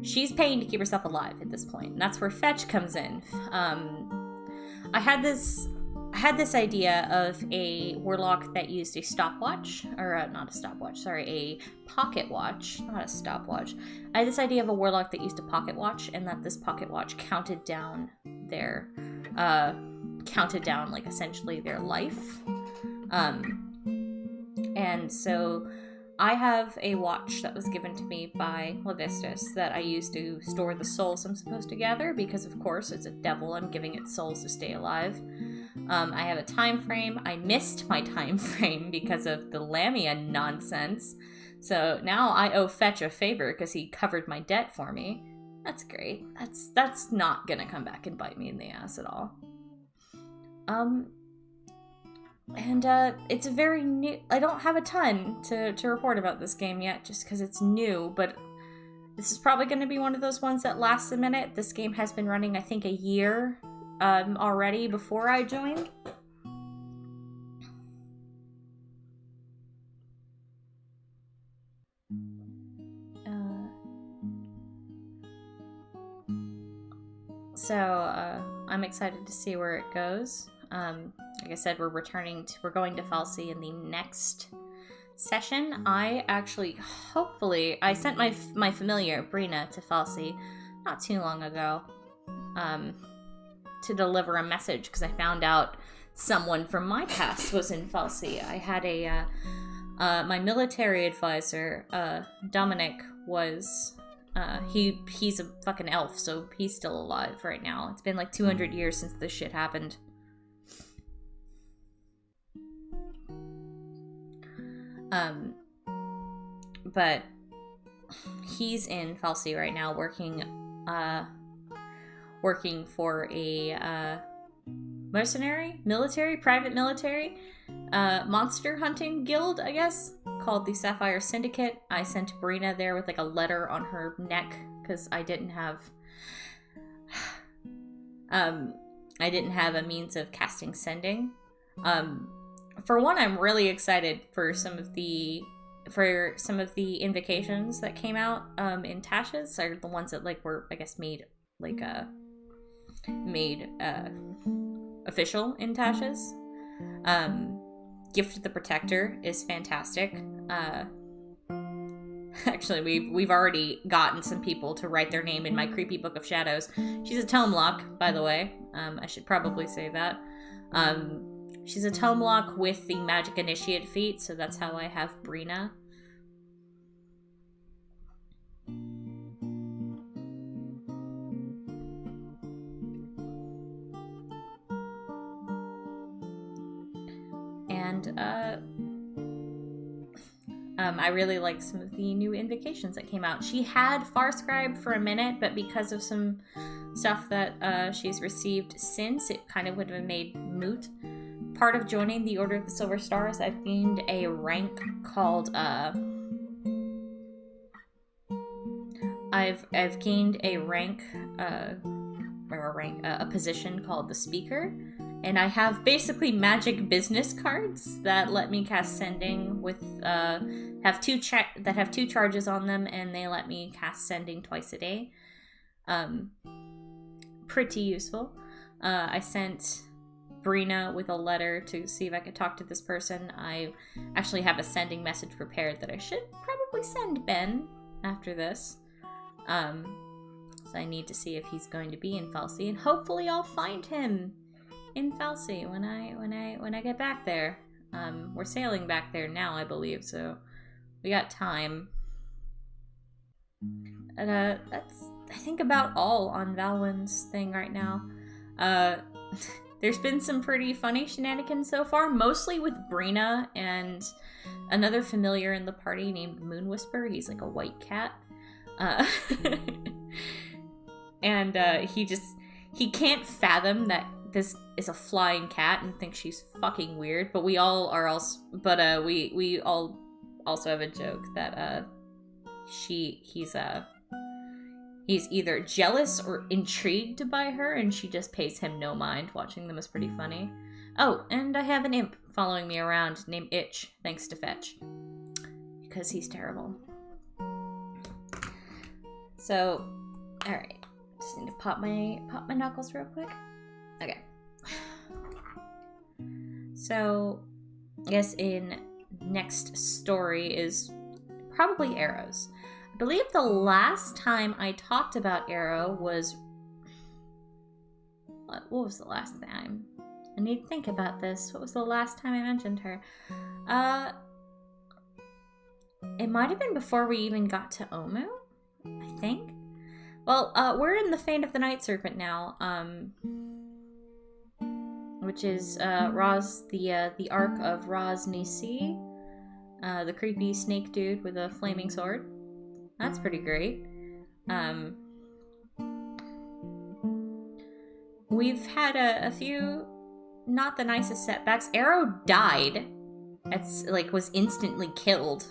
She's paying to keep herself alive at this point, and that's where fetch comes in. I had this idea of a warlock that used a stopwatch, or not a stopwatch, sorry, a pocket watch, not a stopwatch. I had this idea of a warlock that used a pocket watch, and that this pocket watch counted down like essentially their life. And so I have a watch that was given to me by Levistus that I use to store the souls I'm supposed to gather, because of course it's a devil, I'm giving it souls to stay alive. I have a time frame. I missed my time frame because of the Lamia nonsense. So now I owe Fetch a favor because he covered my debt for me. That's great. That's not gonna come back and bite me in the ass at all. And it's a very new... I don't have a ton to report about this game yet, just because it's new, but this is probably going to be one of those ones that lasts a minute. This game has been running, I think, a year already before I joined. So I'm excited to see where it goes. Like I said, we're going to Falsey in the next session. I sent my familiar, Brina, to Falsey not too long ago, to deliver a message, because I found out someone from my past was in Falsey. I had my military advisor, Dominic, was, he's a fucking elf, so he's still alive right now. It's been like 200 years since this shit happened. But he's in Falsey right now working for a private military monster hunting guild, I guess, called the Sapphire Syndicate. I sent Brina there with like a letter on her neck because I didn't have I didn't have a means of casting Sending. For one, I'm really excited for some of the invocations that came out in Tasha's, are the ones that like were, I guess, made official in Tasha's. Gift of the Protector is fantastic. Actually, we've already gotten some people to write their name in my creepy Book of Shadows. She's a tome lock, by the way. I should probably say that. She's a tome lock with the Magic Initiate feat, so that's how I have Brina. And, I really like some of the new invocations that came out. She had Farscribe for a minute, but because of some stuff that she's received since, it kind of would have been made moot. Part of joining the Order of the Silver Stars, I've gained a rank called, I've gained a rank, a position called the Speaker. And I have basically magic business cards that let me cast Sending with, have two charges on them, and they let me cast Sending twice a day. Pretty useful. I sent Brina with a letter to see if I could talk to this person. I actually have a Sending message prepared that I should probably send Ben after this. So I need to see if he's going to be in Falsey, and hopefully I'll find him in Falsey when I get back there. We're sailing back there now, I believe, so we got time. And that's, I think, about all on Valwyn's thing right now. There's been some pretty funny shenanigans so far, mostly with Brina and another familiar in the party named Moon Whisper. He's like a white cat. And he can't fathom that this is a flying cat and thinks she's fucking weird, but we all are also, but we all also have a joke that he's either jealous or intrigued by her, and she just pays him no mind. Watching them is pretty funny. Oh, and I have an imp following me around named Itch, thanks to Fetch, because he's terrible. So, all right, just need to pop my knuckles real quick. Okay. So, I guess in next story is probably arrows. I believe the last time I talked about Arrow was... What was the last time? I need to think about this. What was the last time I mentioned her? It might have been before we even got to Omu, I think. Well, we're in the Fane of the Night Serpent now, which is Raz, the arc of Raz Nisi, the creepy snake dude with a flaming sword. That's pretty great. We've had a few not the nicest setbacks. Arrow died. It's like was instantly killed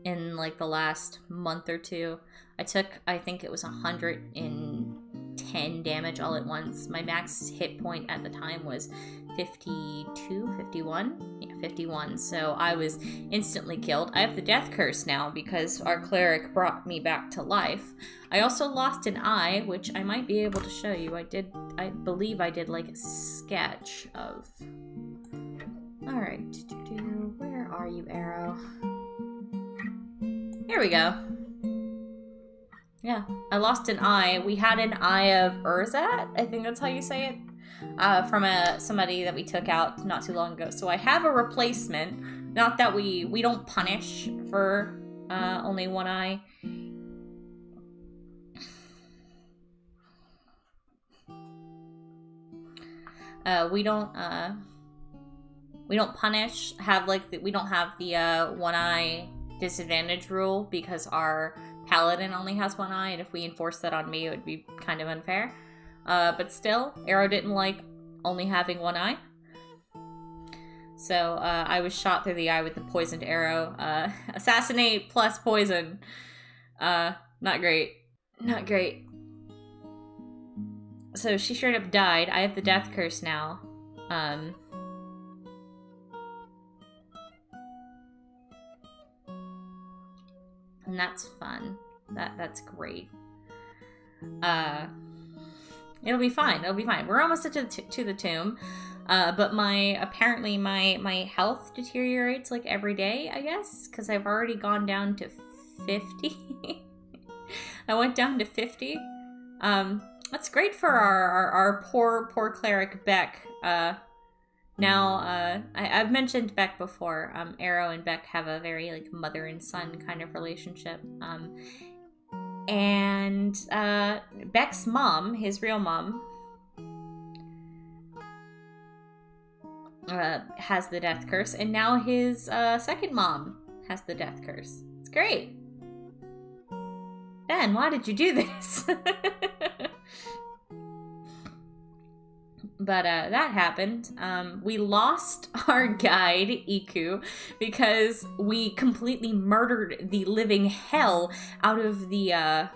in like the last month or two. I took, I think it was 110 damage all at once. My max hit point at the time was 52, 51? Yeah, 51. So I was instantly killed. I have the death curse now because our cleric brought me back to life. I also lost an eye, which I might be able to show you. I believe I did like a sketch of... Alright, where are you, Arrow? Here we go. Yeah, I lost an eye. We had an eye of Urzat, I think that's how you say it, from somebody that we took out not too long ago. So I have a replacement. Not that we don't punish for only one eye. We don't punish, we don't have the one eye disadvantage rule because our paladin only has one eye, and if we enforce that on me, it would be kind of unfair. But still, Arrow didn't like only having one eye. So I was shot through the eye with the poisoned arrow. Assassinate plus poison. Not great. Not great. So she straight up died. I have the death curse now. And that's fun. That's great. It'll be fine. It'll be fine. We're almost to the tomb. But apparently my health deteriorates like every day, I guess, because I've already gone down to 50. I went down to 50. That's great for our poor cleric Beck. Now, I've mentioned Beck before. Arrow and Beck have a very like mother and son kind of relationship. And Beck's mom, his real mom, has the death curse, and now his second mom has the death curse. It's great. Ben, why did you do this? But that happened. We lost our guide, Iku, because we completely murdered the living hell out of the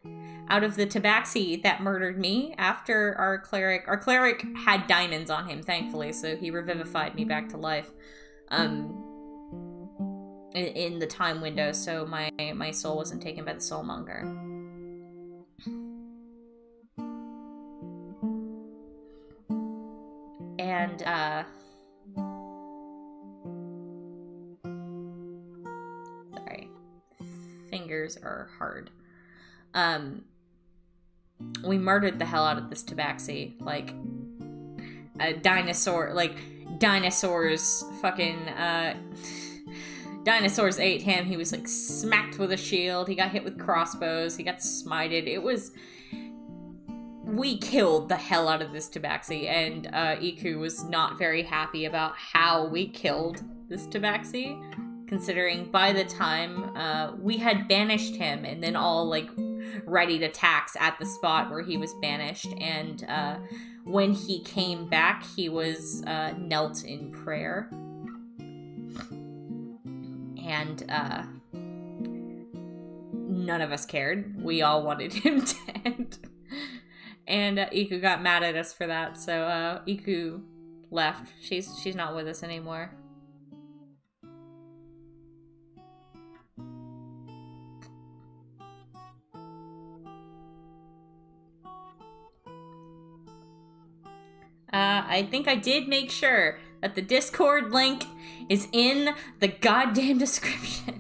tabaxi that murdered me after our cleric. Our cleric had diamonds on him, thankfully, so he revivified me back to life. In the time window, so my soul wasn't taken by the soulmonger. And, sorry. Fingers are hard. We murdered the hell out of this tabaxi. Like, a dinosaur, like, dinosaurs fucking, dinosaurs ate him. He was, like, smacked with a shield. He got hit with crossbows. He got smited. We killed the hell out of this tabaxi, and Iku was not very happy about how we killed this tabaxi, considering by the time we had banished him and then all like readied attacks at the spot where he was banished, and when he came back, he was knelt in prayer, and none of us cared. We all wanted him dead. And Iku got mad at us for that, so Iku left. She's not with us anymore. I think I did make sure that the Discord link is in the goddamn description.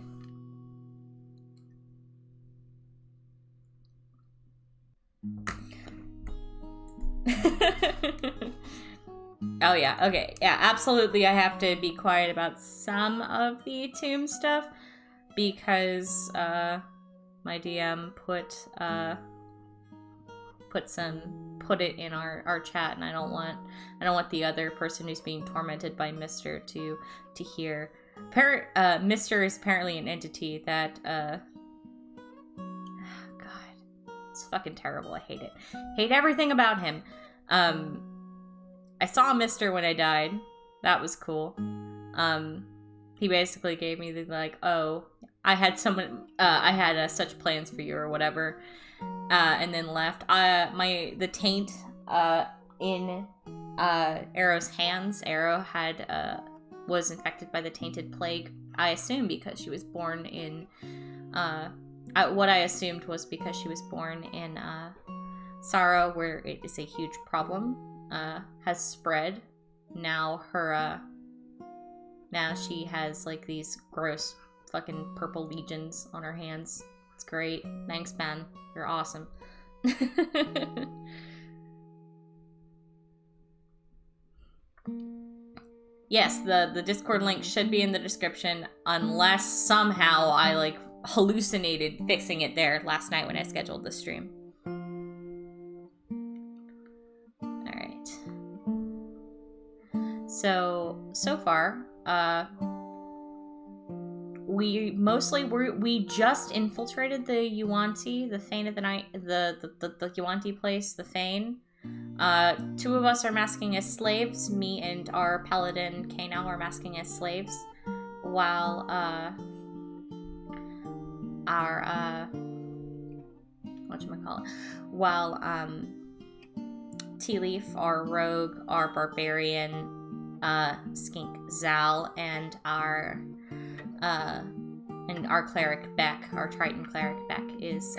Oh yeah, okay. Yeah, absolutely I have to be quiet about some of the tomb stuff because my DM put it in our chat, and I don't want the other person who's being tormented by Mister to hear. Mister is apparently an entity that it's fucking terrible. I hate it. Hate everything about him. I saw Mister when I died. That was cool. He basically gave me the like, oh, I had such plans for you or whatever, and then left. The taint in Arrow's hands. Arrow was infected by the tainted plague. I assume because she was born in what I assumed was because she was born in Sorrow, where it is a huge problem, has spread. Now now she has like these gross fucking purple legions on her hands. It's great. Thanks, Ben. You're awesome. Yes, the Discord link should be in the description, unless somehow I like hallucinated fixing it there last night when I scheduled the stream. Alright. So far, we just infiltrated the Yuan-Ti, the Fane of the Night, the Yuan-Ti place, the Fane. Two of us are masking as slaves. Me and our paladin Kanao are masking as slaves, while Tea Leaf, our rogue, our barbarian, skink Zal, and our cleric Beck, our Triton cleric Beck, is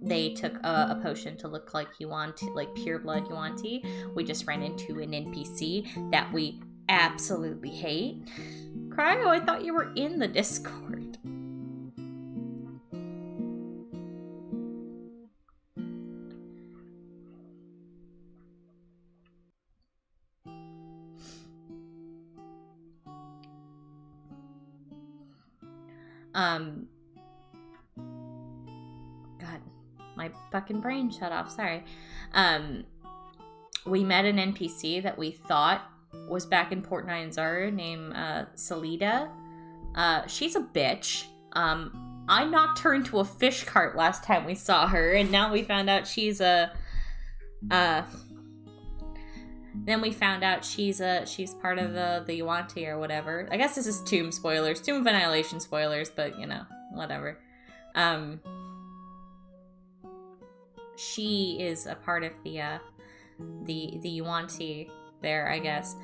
they took a potion to look like Yuan-Ti, like pure blood Yuan-Ti. We just ran into an NPC that we absolutely hate. Cryo, I thought you were in the Discord. God, my fucking brain shut off, sorry. We met an NPC that we thought was back in Port Nyanzaru named Salida. She's a bitch. I knocked her into a fish cart last time we saw her, and now we found out she's a then we found out she's part of the Yuan-Ti or whatever. I guess this is Tomb spoilers, Tomb of Annihilation spoilers, but you know, whatever. She is a part of the Yuan-Ti there, I guess.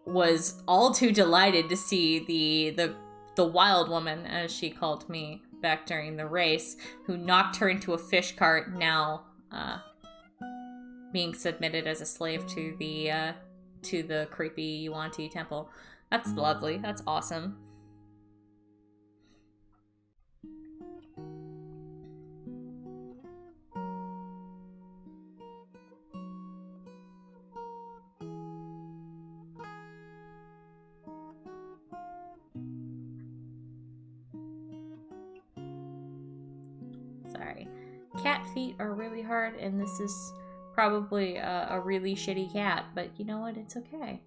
Was all too delighted to see the wild woman, as she called me back during the race, who knocked her into a fish cart, now being submitted as a slave to the creepy Yuan-Ti temple. That's lovely. That's awesome. Sorry. Cat feet are really hard, and this is probably a really shitty cat, but you know what? It's okay.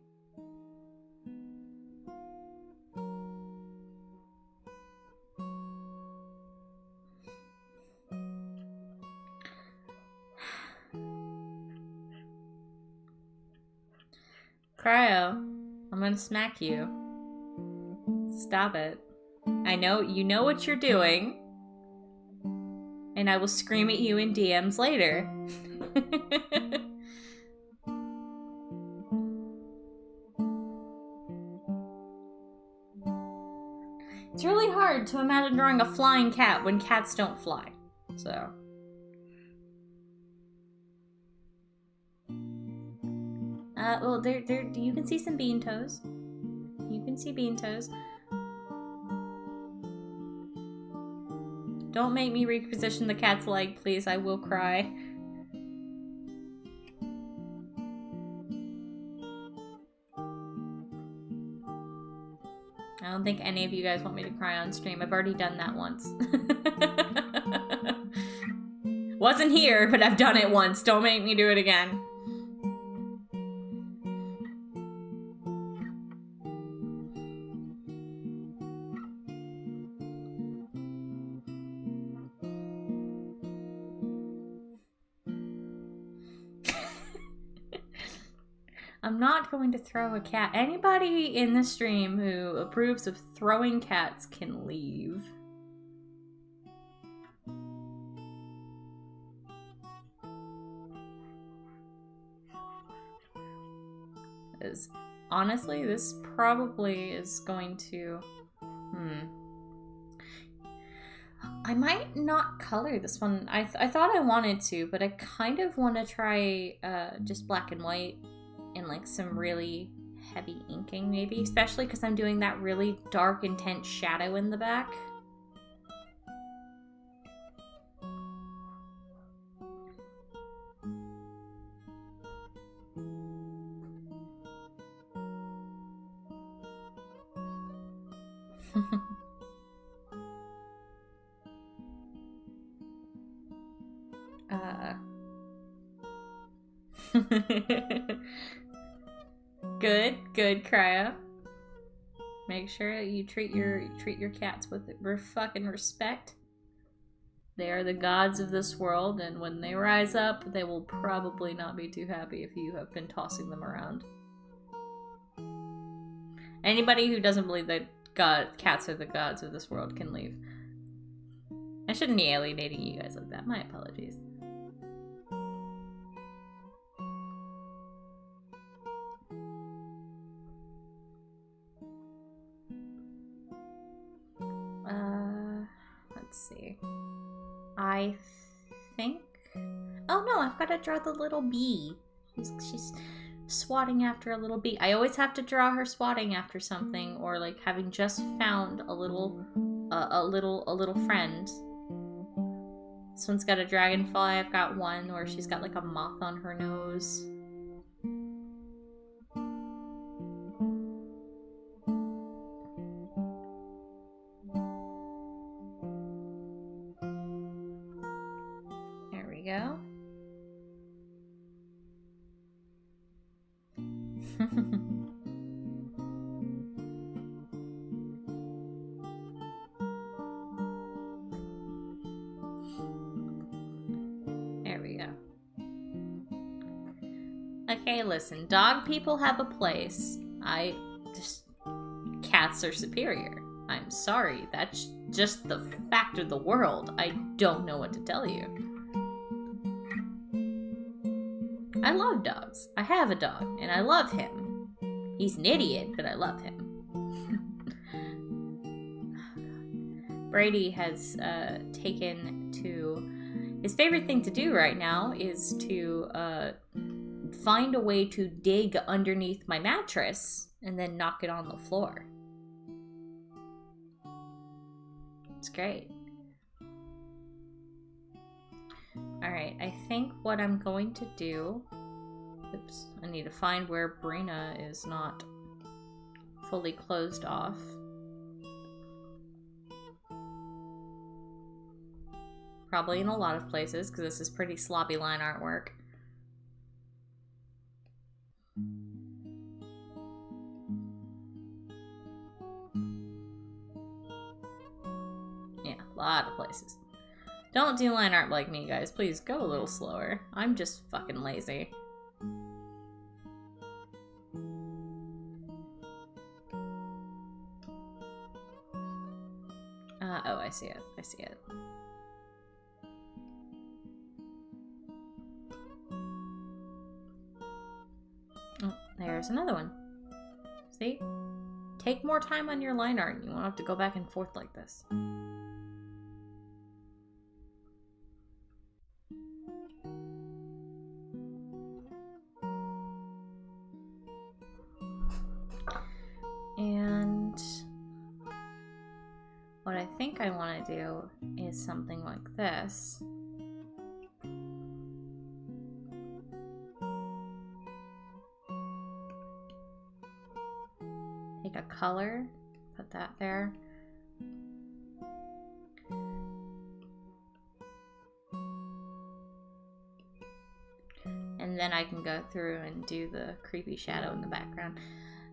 Cryo, I'm gonna smack you. Stop it. I know you know what you're doing, and I will scream at you in DMs later. It's really hard to imagine drawing a flying cat when cats don't fly, so. Well, there, you can see some bean toes. You can see bean toes. Don't make me reposition the cat's leg, please. I will cry. I don't think any of you guys want me to cry on stream. I've already done that once. Wasn't here, but I've done it once. Don't make me do it again. I'm not going to throw a cat. Anybody in the stream who approves of throwing cats can leave. Because honestly, this probably is going to... I might not color this one. I thought I wanted to, but I kind of want to try just black and white and like some really heavy inking maybe, especially because I'm doing that really dark, intense shadow in the back. Good, Cryo. Make sure that you treat your cats with fucking respect. They are the gods of this world, and when they rise up, they will probably not be too happy if you have been tossing them around. Anybody who doesn't believe that cats are the gods of this world can leave. I shouldn't be alienating you guys like that. My apologies. see. I think... Oh no, I've got to draw the little bee. She's swatting after a little bee. I always have to draw her swatting after something, or like having just found a little friend. This one's got a dragonfly. I've got one where she's got like a moth on her nose. There we go. There we go. Okay, listen, dog people have a place. Cats are superior. I'm sorry, that's just the fact of the world. I don't know what to tell you. I love dogs. I have a dog, and I love him. He's an idiot, but I love him. Brady has taken to... His favorite thing to do right now is to find a way to dig underneath my mattress and then knock it on the floor. It's great. Alright, I think what I'm going to do... Oops, I need to find where Brina is not fully closed off. Probably in a lot of places, because this is pretty sloppy line artwork. Yeah, a lot of places. Don't do line art like me, guys. Please, go a little slower. I'm just fucking lazy. Oh, I see it. I see it. Oh, there's another one. See? Take more time on your line art and you won't have to go back and forth like this. And what I think I want to do is something like this. Take a color, put that there. And then I can go through and do the creepy shadow in the background.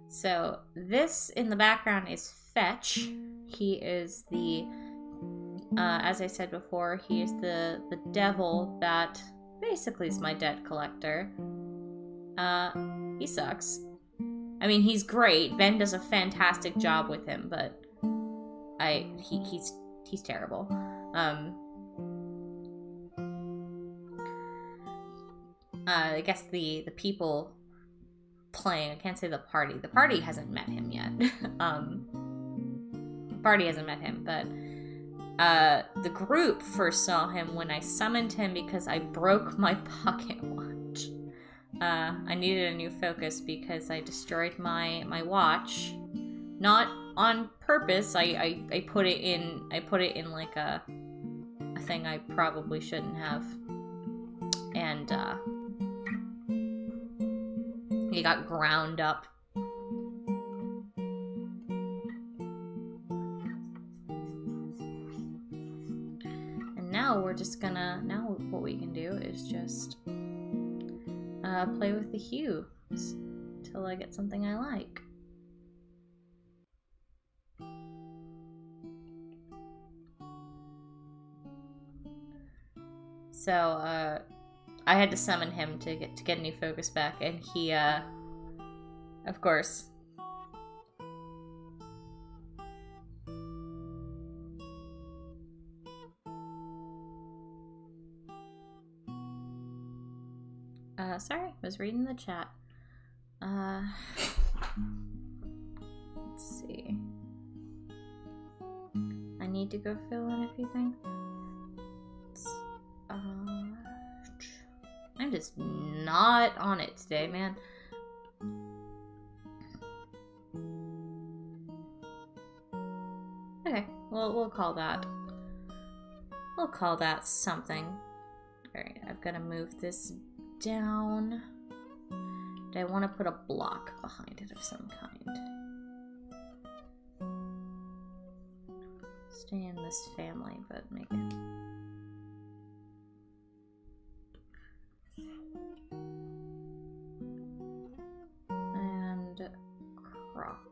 So this in the background is Fetch. He is the, as I said before, he is the devil that basically is my debt collector. He sucks. I mean, he's great. Ben does a fantastic job with him, but he's terrible. I guess the people playing, I can't say the party hasn't met him yet. The party hasn't met him, but the group first saw him when I summoned him because I broke my pocket watch. I needed a new focus because I destroyed my watch, not on purpose. I put it in like a thing I probably shouldn't have, and he got ground up. And now we're just gonna, now what we can do is just play with the hues till I get something I like. So I had to summon him to get any focus back, and he of course, sorry, I was reading the chat. Let's see. I need to go fill in a few things? I'm just not on it today, man. Okay, well, we'll call that. We'll call that something. Alright, I've got to move this down. Do I want to put a block behind it of some kind? Stay in this family, but make it... And crop.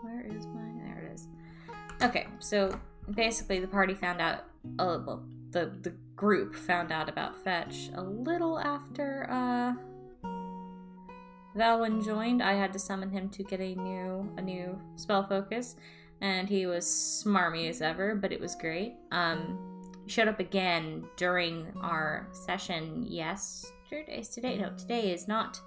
Where is my... There it is. Okay, so basically the party found out... Oh, well, the group found out about Fetch a little after Valwyn joined. I had to summon him to get a new spell focus, and he was smarmy as ever, but it was great. He showed up again during our session yesterday. Today is not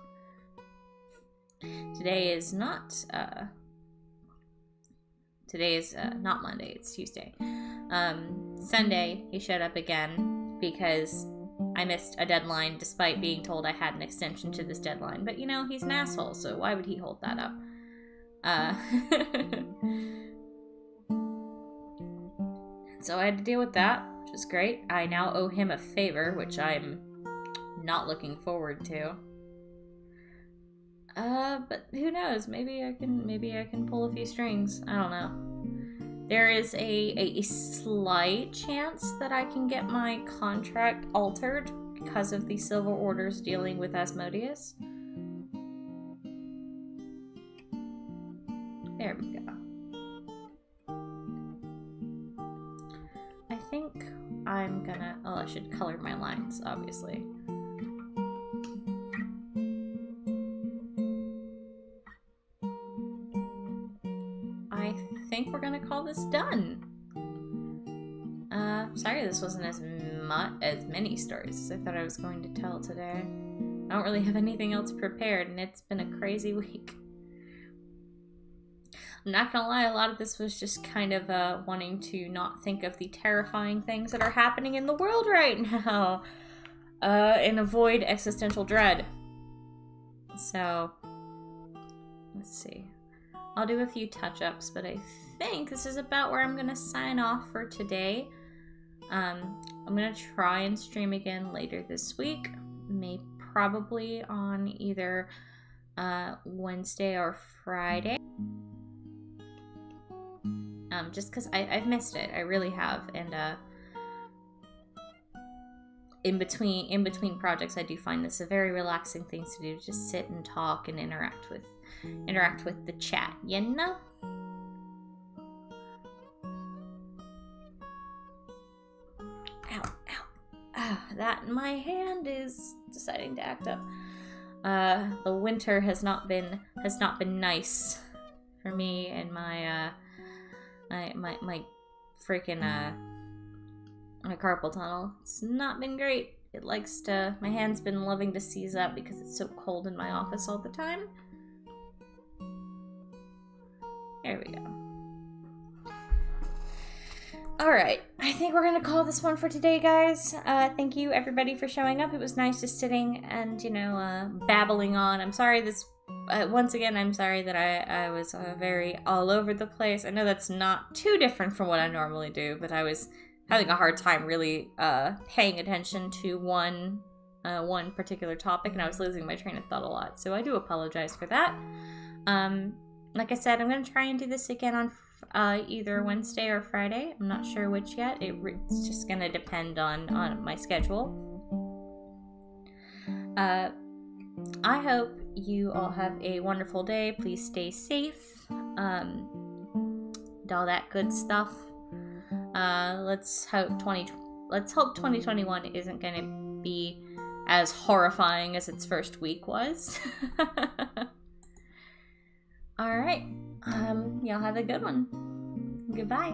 Monday, it's Tuesday. Sunday, he showed up again because I missed a deadline despite being told I had an extension to this deadline. But, you know, he's an asshole, so why would he hold that up? So I had to deal with that, which is great. I now owe him a favor, which I'm not looking forward to. But who knows? Maybe I can pull a few strings. I don't know. There is a slight chance that I can get my contract altered because of the Silver Order's dealing with Asmodeus. There we go. I think I'm gonna... Oh, I should color my lines, obviously. I think we're gonna call this done. Sorry this wasn't as many stories as I thought I was going to tell today. I don't really have anything else prepared, and it's been a crazy week. I'm not gonna lie, a lot of this was just kind of wanting to not think of the terrifying things that are happening in the world right now, and avoid existential dread. So, let's see. I'll do a few touch-ups, but I think this is about where I'm gonna sign off for today. I'm gonna try and stream again later this week, probably on either Wednesday or Friday. Just because I've missed it, I really have, and in between projects, I do find this a very relaxing thing to do. Just sit and talk and interact with the chat, you know? Ow, ow. That my hand is deciding to act up. The winter has not been nice for me and my freaking my carpal tunnel. It's not been great. My hand's been loving to seize up because it's so cold in my office all the time. There we go. Alright, I think we're gonna call this one for today, guys. Thank you, everybody, for showing up. It was nice just sitting and, babbling on. I'm sorry once again, I'm sorry that I was very all over the place. I know that's not too different from what I normally do, but I was having a hard time really paying attention to one particular topic, and I was losing my train of thought a lot. So I do apologize for that. Like I said, I'm going to try and do this again on either Wednesday or Friday. I'm not sure which yet. It's just going to depend on my schedule. I hope you all have a wonderful day. Please stay safe. And all that good stuff. Let's hope 2021 isn't going to be as horrifying as its first week was. All right. Y'all have a good one. Goodbye.